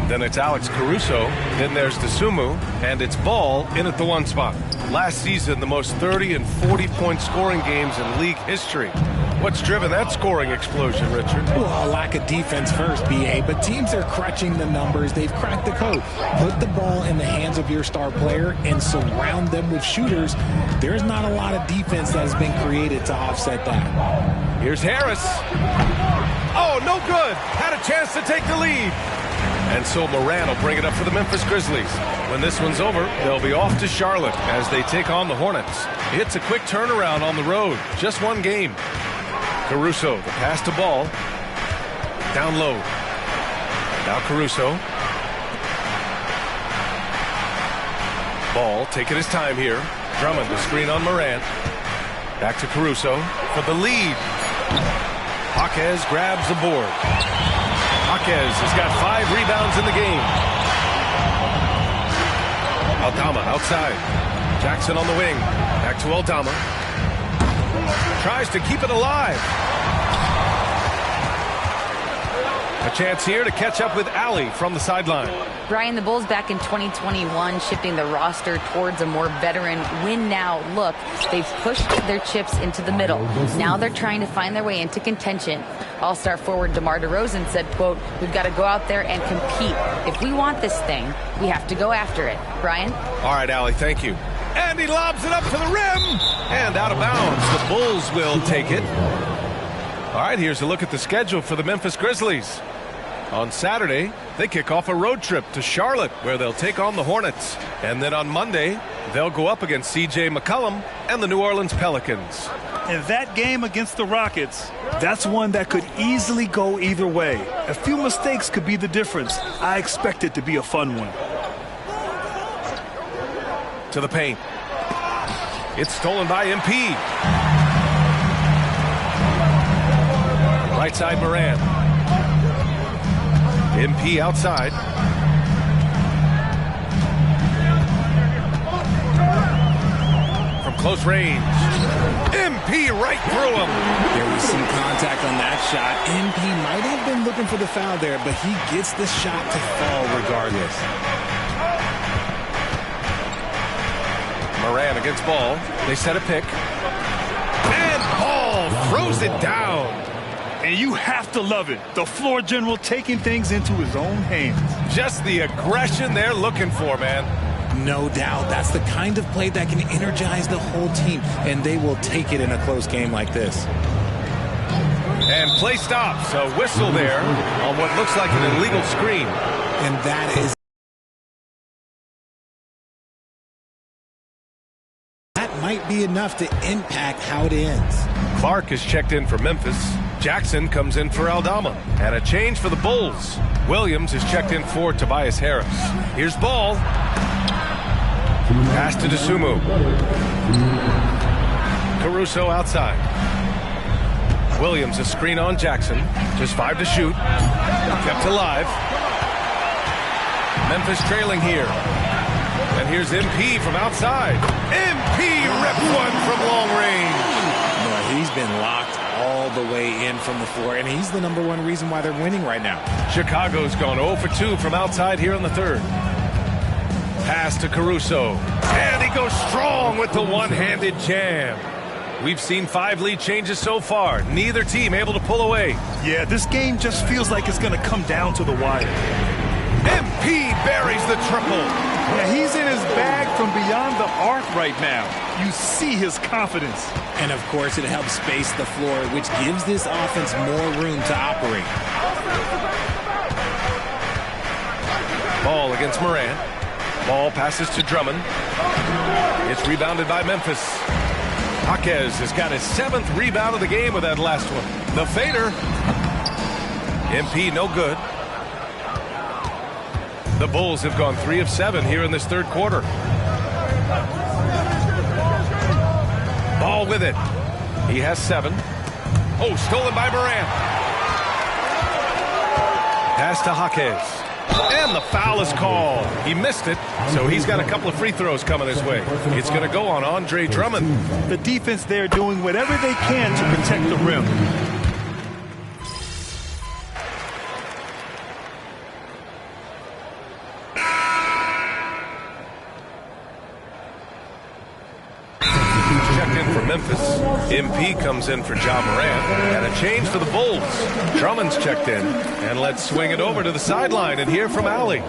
Then it's Alex Caruso. Then there's Dosunmu, and it's Ball in at the one spot. Last season, the most 30 and 40-point scoring games in league history. What's driven that scoring explosion, Richard? Well, a lack of defense first, B.A., but teams are crutching the numbers. They've cracked the code. Put the ball in the hands of your star player and surround them with shooters. There's not a lot of defense that has been created to offset that. Here's Harris. Oh, no good. Had a chance to take the lead. And so Moran will bring it up for the Memphis Grizzlies. When this one's over, they'll be off to Charlotte as they take on the Hornets. It's a quick turnaround on the road. Just one game. Caruso, the pass to Ball. Down low. Now Caruso. Ball taking his time here. Drummond, the screen on Morant. Back to Caruso for the lead. Jaquez grabs the board. Jaquez has got 5 rebounds in the game. Aldama outside. Jackson on the wing. Back to Aldama. Tries to keep it alive. A chance here to catch up with Allie from the sideline. Brian, the Bulls back in 2021 shifting the roster towards a more veteran win-now look. They've pushed their chips into the middle. Now they're trying to find their way into contention. All-star forward DeMar DeRozan said, quote, "We've got to go out there and compete. If we want this thing, we have to go after it." Brian? All right, Allie, thank you. And he lobs it up to the rim. And out of bounds. The Bulls will take it. All right, here's a look at the schedule for the Memphis Grizzlies. On Saturday, they kick off a road trip to Charlotte, where they'll take on the Hornets. And then on Monday, they'll go up against C.J. McCollum and the New Orleans Pelicans. And that game against the Rockets, that's one that could easily go either way. A few mistakes could be the difference. I expect it to be a fun one. To the paint. It's stolen by MP. Right side, Moran. MP outside. From close range. MP right through him. There was some contact on that shot. MP might have been looking for the foul there, but he gets the shot to fall regardless. Moran against Ball. They set a pick. And Ball throws it down. And you have to love it. The floor general taking things into his own hands. Just the aggression they're looking for, man. No doubt. That's the kind of play that can energize the whole team, and they will take it in a close game like this. And play stops. A whistle there on what looks like an illegal screen. And that is... might be enough to impact how it ends. Clark is checked in for Memphis. Jackson comes in for Aldama. And a change for the Bulls. Williams is checked in for Tobias Harris. Here's Ball. Pass to Dosunmu. Caruso outside. Williams a screen on Jackson. Just 5 to shoot. Kept alive. Memphis trailing here. And here's MP from outside. MP ripped one from long range. No, he's been locked all the way in from the floor, and he's the #1 reason why they're winning right now. Chicago's gone 0 for 2 from outside here in the third. Pass to Caruso. And he goes strong with the one-handed jam. We've seen 5 lead changes so far. Neither team able to pull away. Yeah, this game just feels like it's going to come down to the wire. MP buries the triple. Yeah, he's in his bag from beyond the arc right now. You see his confidence. And, of course, it helps space the floor, which gives this offense more room to operate. Ball against Moran. Ball passes to Drummond. It's rebounded by Memphis. Jaquez has got his 7th rebound of the game with that last one. The fader. MP no good. The Bulls have gone 3 of 7 here in this third quarter. Ball with it. He has 7. Oh, stolen by Morant. Pass to Jaquez. And the foul is called. He missed it, so he's got a couple of free throws coming his way. It's going to go on Andre Drummond. The defense there doing whatever they can to protect the rim. Memphis. MP comes in for Ja Morant. And a change for the Bulls. Drummond's checked in. And let's swing it over to the sideline and hear from Allie.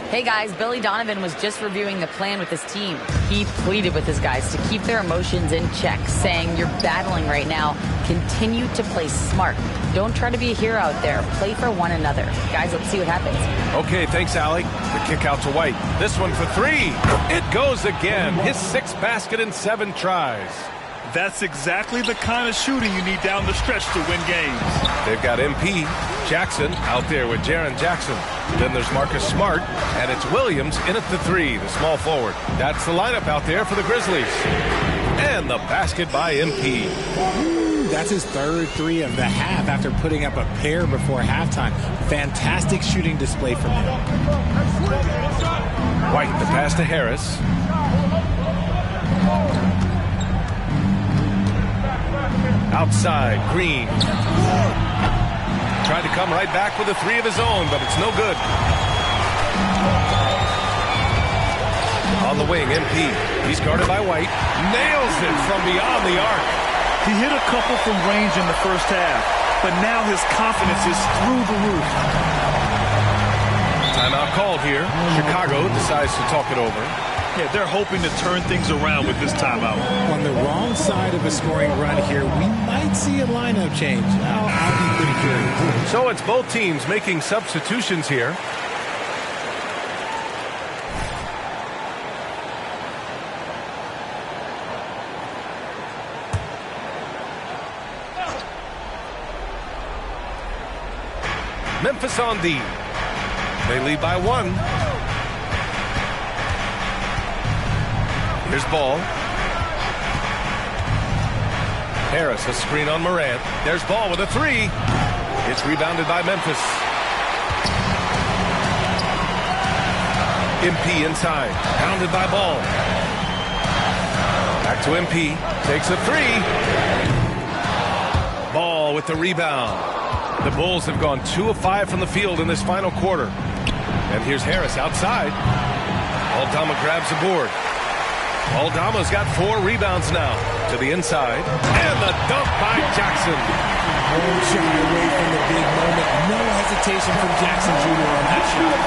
Hey guys, Billy Donovan was just reviewing the plan with his team. He pleaded with his guys to keep their emotions in check, saying, "You're battling right now. Continue to play smart. Don't try to be a hero out there. Play for one another." Guys, let's see what happens. Okay, thanks, Allie. The kick out to White. This one for 3. It goes again. His 6th basket in 7 tries. That's exactly the kind of shooting you need down the stretch to win games. They've got MP, Jackson out there with Jaren Jackson. Then there's Marcus Smart, and it's Williams in at the 3, the small forward. That's the lineup out there for the Grizzlies. And the basket by MP. That's his 3rd 3 of the half after putting up a pair before halftime. Fantastic shooting display from him. White, the pass to Harris. Outside, Green. Tried to come right back with a three of his own, but it's no good. On the wing, MP. He's guarded by White. Nails it from beyond the arc. He hit a couple from range in the first half, but now his confidence is through the roof. Timeout called here. Chicago decides to talk it over. Yeah, they're hoping to turn things around with this timeout. On the wrong side of a scoring run here, we might see a lineup change. I'll be pretty curious. So it's both teams making substitutions here. Memphis on D. They lead by 1. Here's ball. Harris, a screen on Morant. There's ball with a 3. It's rebounded by Memphis. MP inside. Pounded by Ball. Back to MP. Takes a 3. Ball with the rebound. The Bulls have gone 2 of 5 from the field in this final quarter. And here's Harris outside. Aldama grabs the board. Aldama's got 4 rebounds now. To the inside. And the dunk by Jackson. Won't shy away from the big moment. No hesitation from Jackson Jr. on that shot.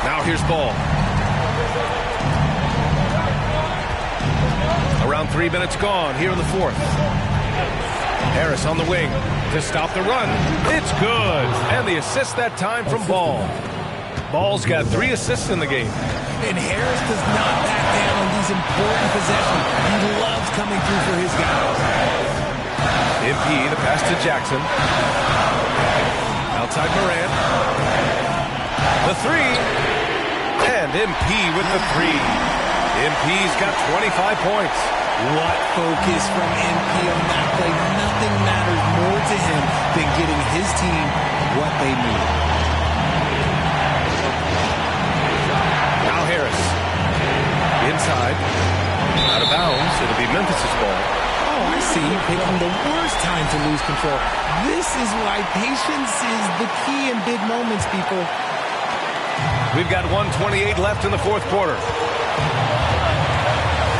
Now here's Ball. Around 3 minutes gone here in the fourth. Harris on the wing to stop the run. It's good. And the assist that time from Ball. Ball's got 3 assists in the game. And Harris does not back down on these important possessions. He loves coming through for his guys. MP, the pass to Jackson. Outside Morant. The 3. And MP with the 3. MP's got 25 points. What focus from MP on that play. Nothing matters more to him than getting his team what they need. Now Harris. Inside. Out of bounds. It'll be Memphis's ball. Oh, I see. Picking the worst time to lose control. This is why patience is the key in big moments, people. We've got 1:28 left in the fourth quarter.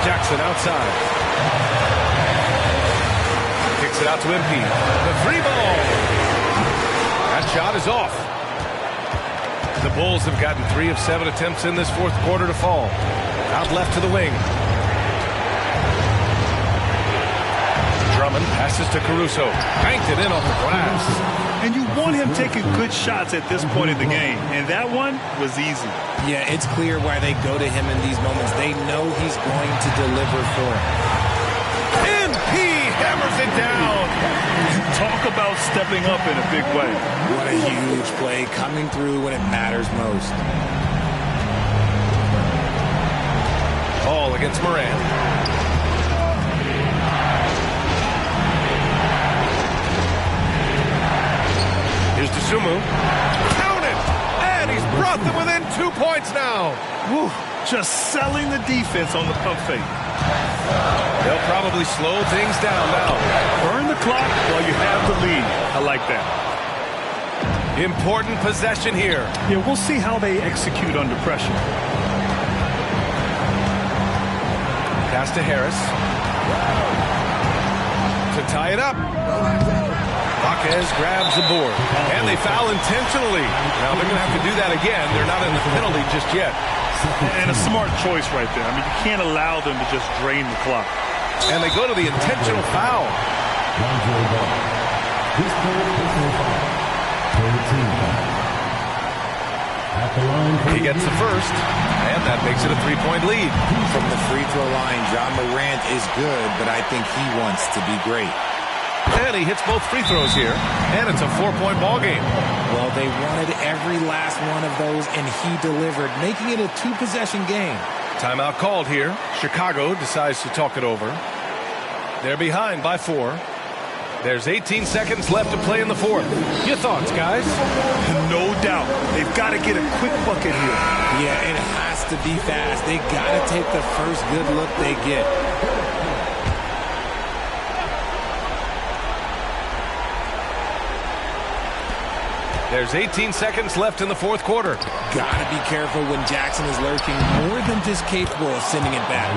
Jackson outside. Kicks it out to MP. The 3 ball. That shot is off. The Bulls have gotten 3 of 7 attempts in this fourth quarter to fall. Out left to the wing. Drummond passes to Caruso. Banked it in off the glass. And you want him taking good shots at this point in the game. And that one was easy. Yeah, it's clear why they go to him in these moments. They know he's going to deliver for him. MP hammers it down. Talk about stepping up in a big way. What a huge play, coming through when it matters most. Ball against Morant. Here's DeSumo. Count it! And he's brought them within 2 points now. Woo, just selling the defense on the pump fake. They'll probably slow things down now. Burn the clock while you have the lead. I like that. Important possession here. Yeah, we'll see how they execute under pressure. Pass to Harris. To tie it up. Marquez grabs the board. And they foul intentionally. Now they're going to have to do that again. They're not in the penalty just yet. And a smart choice right there. I mean, you can't allow them to just drain the clock. And they go to the intentional foul. He gets the first, and that makes it a 3-point lead. From the free throw line, John Morant is good, but I think he wants to be great. And he hits both free throws here, and it's a 4-point ball game. Well, they wanted every last one of those, and he delivered, making it a 2-possession game. Timeout called here. Chicago decides to talk it over. They're behind by 4. There's 18 seconds left to play in the fourth. Your thoughts, guys? No doubt. They've got to get a quick bucket here. Yeah, it has to be fast. They got to take the first good look they get. There's 18 seconds left in the fourth quarter. Gotta be careful when Jackson is lurking, more than just capable of sending it back.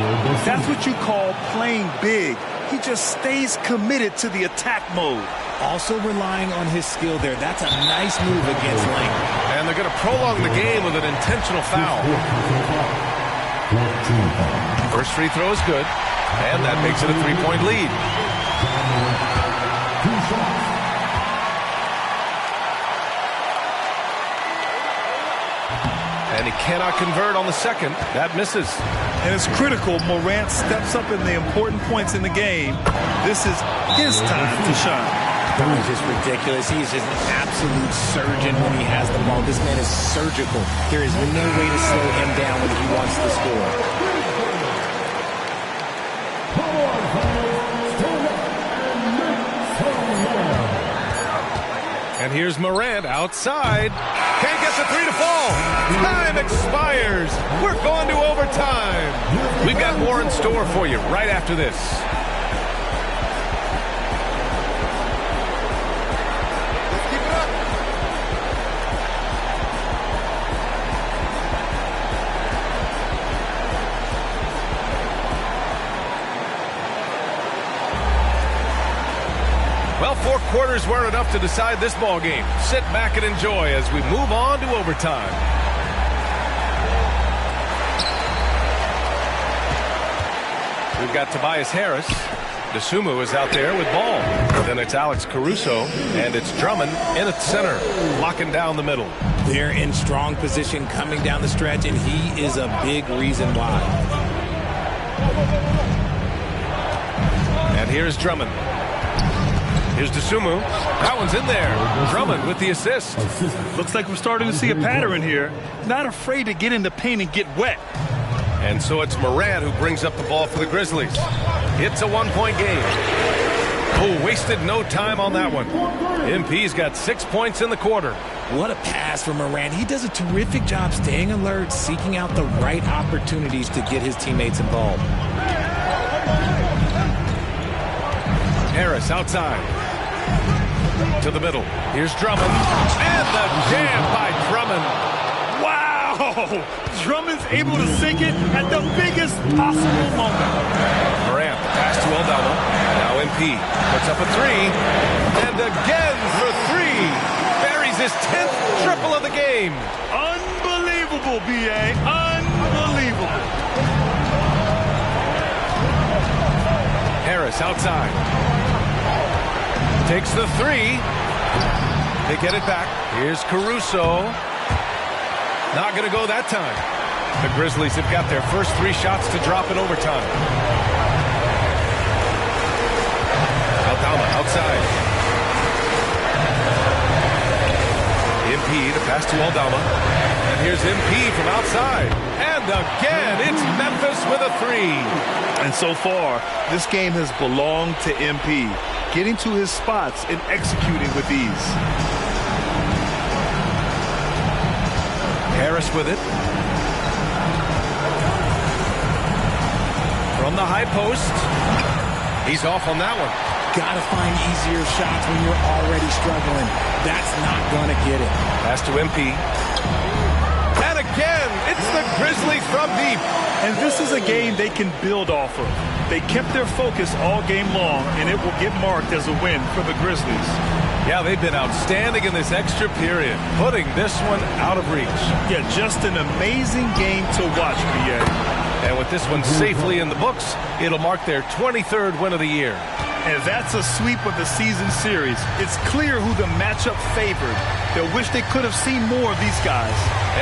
That's what you call playing big. He just stays committed to the attack mode. Also relying on his skill there. That's a nice move against Lang. And they're going to prolong the game with an intentional foul. First free throw is good, and that makes it a 3-point lead. And he cannot convert on the second. That misses. And it's critical Morant steps up in the important points in the game. This is his time to shine. It's just ridiculous. He's just an absolute surgeon when he has the ball. This man is surgical. There is no way to slow him down when he wants to score. And here's Morant outside. Can't get the three to fall. Time expires. We're going to overtime. We've got more in store for you right after this. Well, 4 quarters weren't enough to decide this ball game. Sit back and enjoy as we move on to overtime. We've got Tobias Harris. Dosunmu is out there with ball. Then it's Alex Caruso, and it's Drummond in at center, locking down the middle. They're in strong position coming down the stretch, and he is a big reason why. And here's Drummond. Here's Dosunmu. That one's in there. Drummond with the assist. Looks like we're starting to see a pattern here. Not afraid to get in the paint and get wet. And so it's Morant who brings up the ball for the Grizzlies. It's a 1-point game. Oh, wasted no time on that one. MP's got 6 points in the quarter. What a pass from Morant. He does a terrific job staying alert, seeking out the right opportunities to get his teammates involved. Harris outside. To the middle. Here's Drummond. And the jam by Drummond. Wow! Drummond's able to sink it at the biggest possible moment. Morant, pass to Aldama. Now MP puts up a three. And again for three. Buries his 10th triple of the game. Unbelievable, B.A. Unbelievable. Harris outside. Takes the three. They get it back. Here's Caruso. Not going to go that time. The Grizzlies have got their first 3 shots to drop in overtime. Aldama outside. MP to pass to Aldama. And here's MP from outside. And again, it's Memphis with a three. And so far, this game has belonged to MP, getting to his spots and executing with ease. Harris with it. From the high post. He's off on that one. Gotta find easier shots when you're already struggling. That's not gonna get it. Pass to MP. And again, it's the Grizzlies from deep. And this is a game they can build off of. They kept their focus all game long, and it will get marked as a win for the Grizzlies. Yeah, they've been outstanding in this extra period, putting this one out of reach. Yeah, just an amazing game to watch, B.A. And with this one safely in the books, it'll mark their 23rd win of the year. And that's a sweep of the season series. It's clear who the matchup favored. They'll wish they could have seen more of these guys.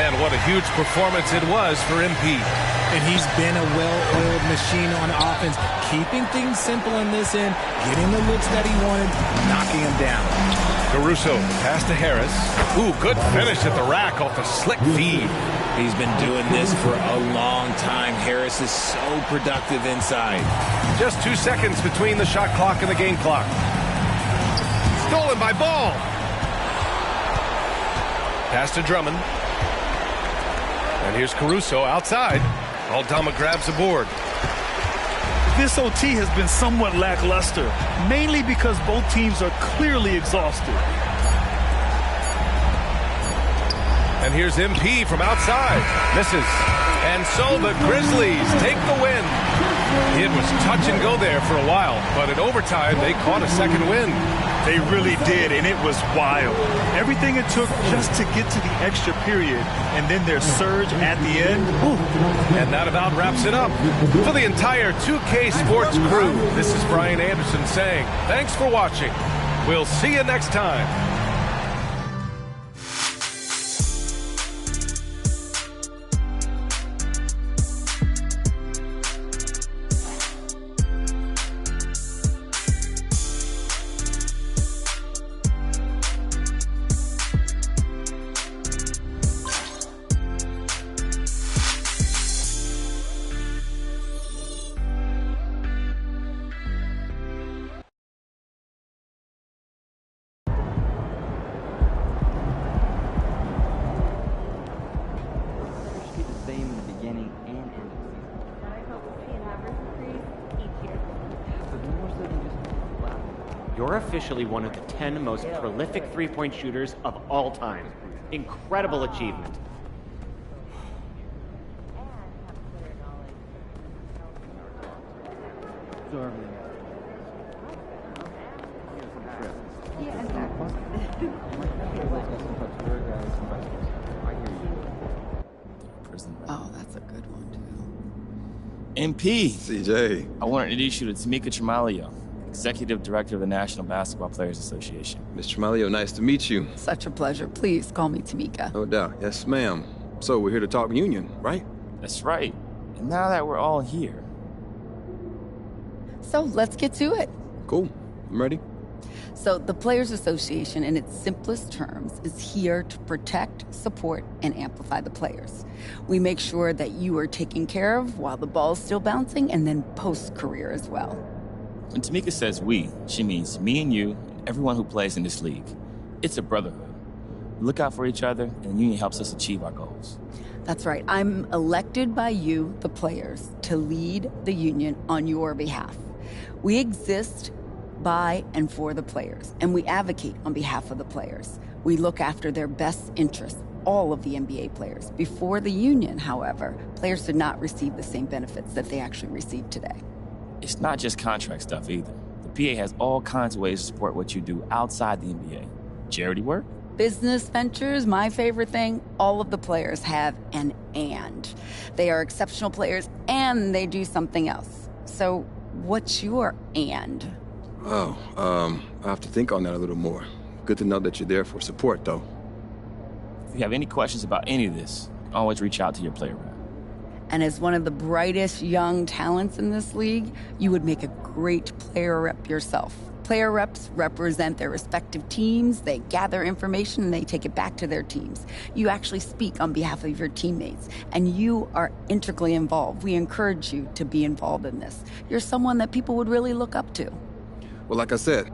And what a huge performance it was for MP. And he's been a well-oiled machine on offense, keeping things simple in this end, getting the looks that he wanted, knocking him down. Caruso, pass to Harris. Ooh, good finish at the rack off the slick feed. He's been doing this for a long time. Harris is so productive inside. Just 2 seconds between the shot clock and the game clock. Stolen by Ball. Pass to Drummond. And here's Caruso outside. Aldama grabs the board. This OT has been somewhat lackluster, mainly because both teams are clearly exhausted. And here's MP from outside. Misses. And so the Grizzlies take the win. It was touch and go there for a while, but in overtime, they caught a second win. They really did, and it was wild. Everything it took just to get to the extra period, and then their surge at the end. Ooh. And that about wraps it up. For the entire 2K Sports crew, this is Brian Anderson saying, thanks for watching. We'll see you next time. You're officially one of the 10 most prolific three-point shooters of all time. Incredible achievement. Oh, that's a good one, too. MP. CJ. I want to introduce you to Tamika Tremaglio, Executive Director of the National Basketball Players Association. Ms. Tremaglio, nice to meet you. Such a pleasure. Please call me Tamika. No doubt. Yes, ma'am. So we're here to talk union, right? That's right. And now that we're all here. So let's get to it. Cool. I'm ready. So the Players Association, in its simplest terms, is here to protect, support, and amplify the players. We make sure that you are taken care of while the ball's still bouncing, and then post-career as well. When Tamika says we, she means me and you and everyone who plays in this league. It's a brotherhood. We look out for each other, and the union helps us achieve our goals. That's right. I'm elected by you, the players, to lead the union on your behalf. We exist by and for the players, and we advocate on behalf of the players. We look after their best interests, all of the NBA players. Before the union, however, players did not receive the same benefits that they actually receive today. It's not just contract stuff either. The PA has all kinds of ways to support what you do outside the NBA. Charity work? Business ventures, my favorite thing, all of the players have an and. They are exceptional players and they do something else. So what's your and? Oh, I have to think on that a little more. Good to know that you're there for support, though. If you have any questions about any of this, always reach out to your player rep. And as one of the brightest young talents in this league, you would make a great player rep yourself. Player reps represent their respective teams, they gather information, and they take it back to their teams. You actually speak on behalf of your teammates, and you are integrally involved. We encourage you to be involved in this. You're someone that people would really look up to. Well, like I said,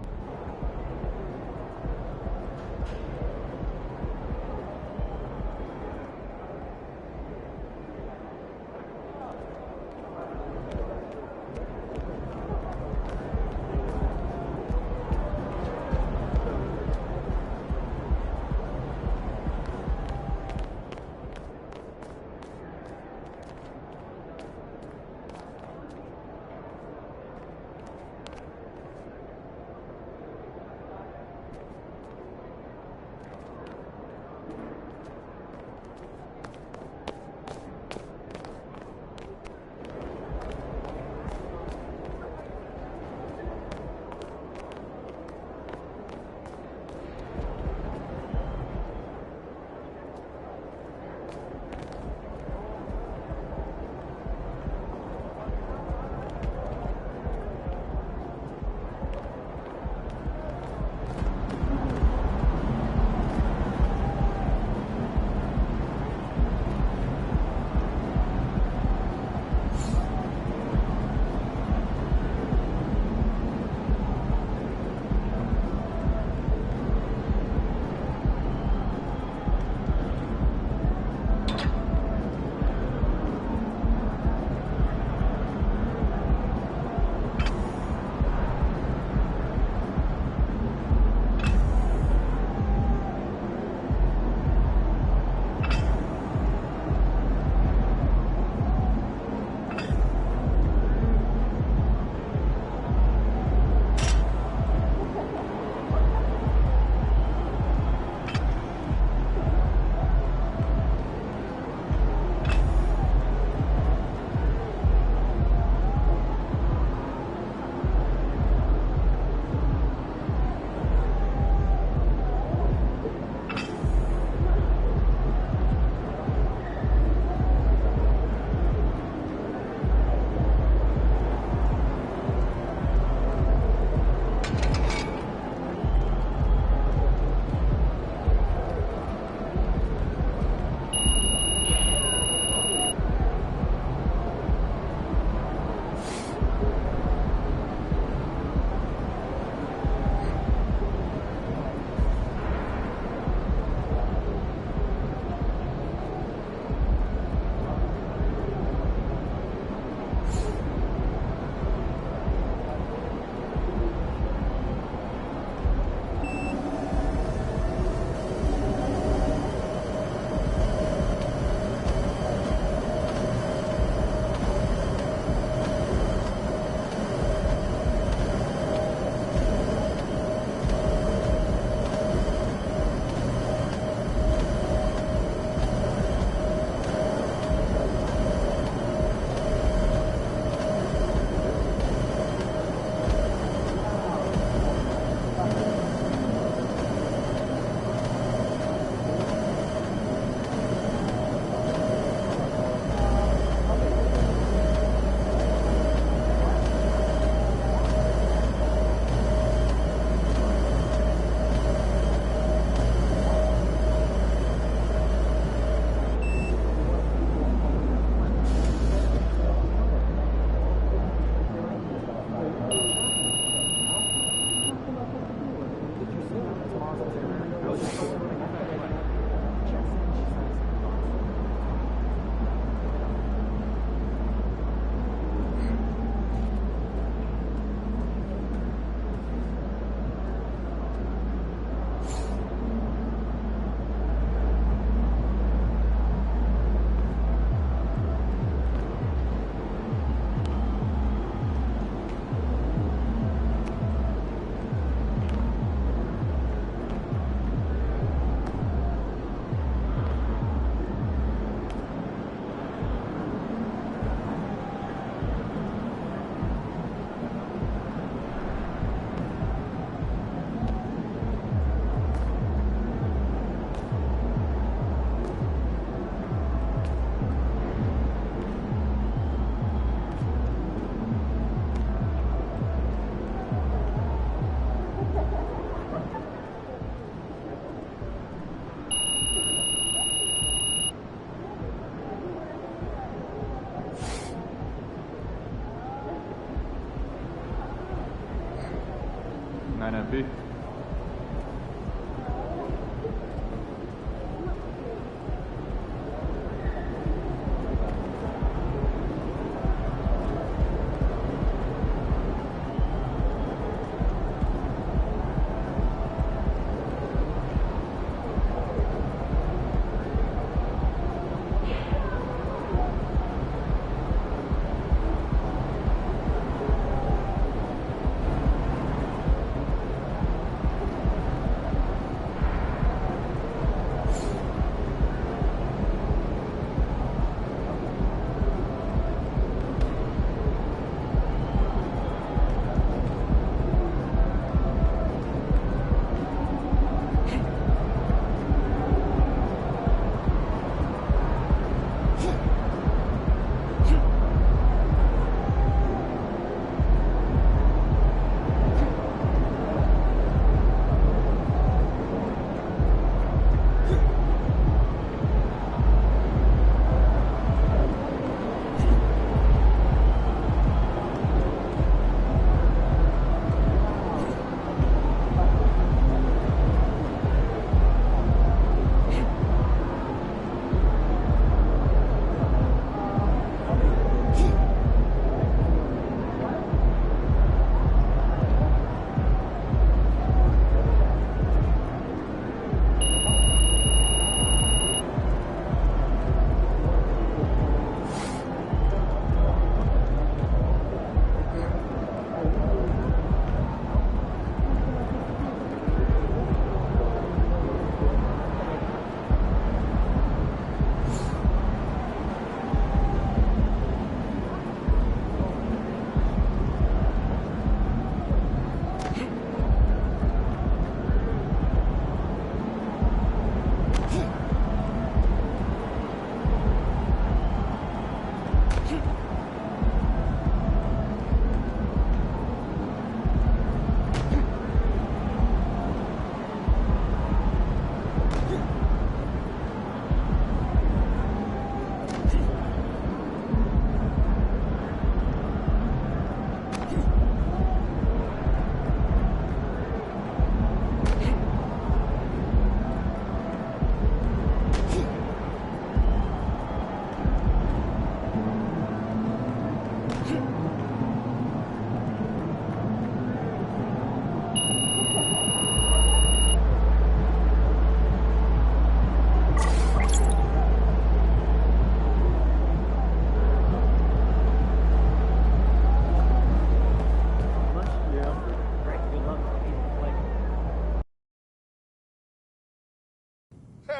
fine, MP.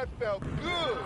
That felt good.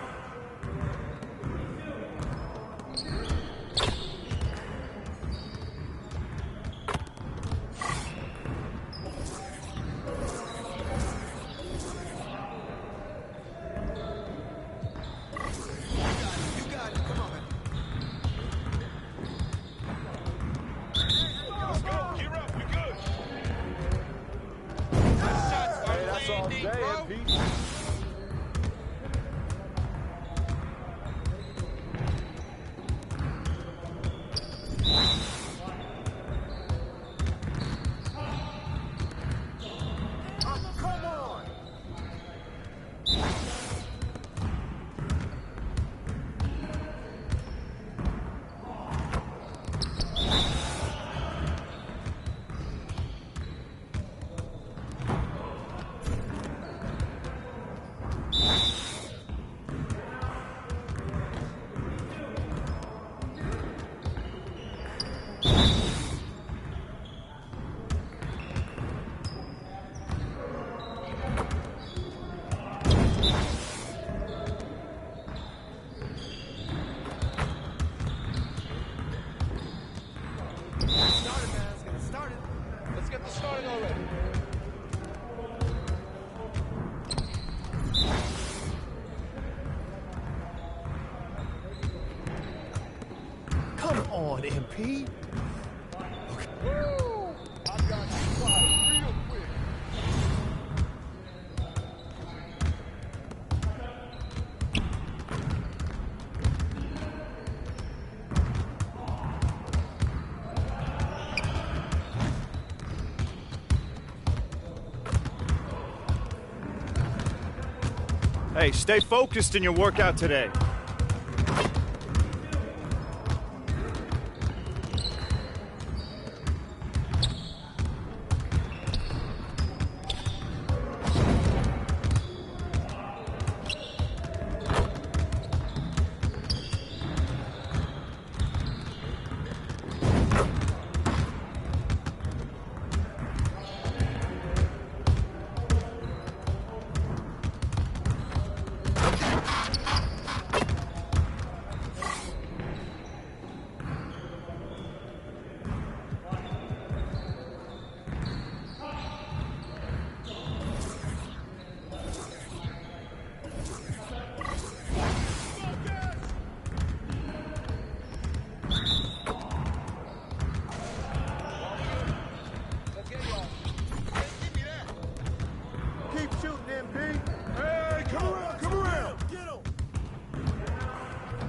Come on, MP. Hey, stay focused in your workout today. Keep shooting, MP. Hey, come around, come around. Get him.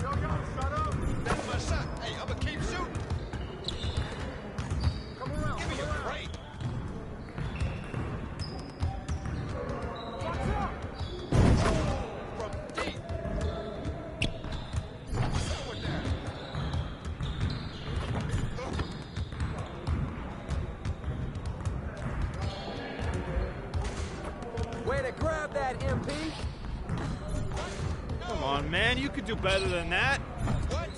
Yo, shut up. That's my shot. Hey, I'ma keep shooting. Come around. Give me a break. Watch out. From deep. Someone down. Way to grab that, MP. Come on, man. You could do better than that. What?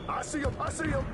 I see him.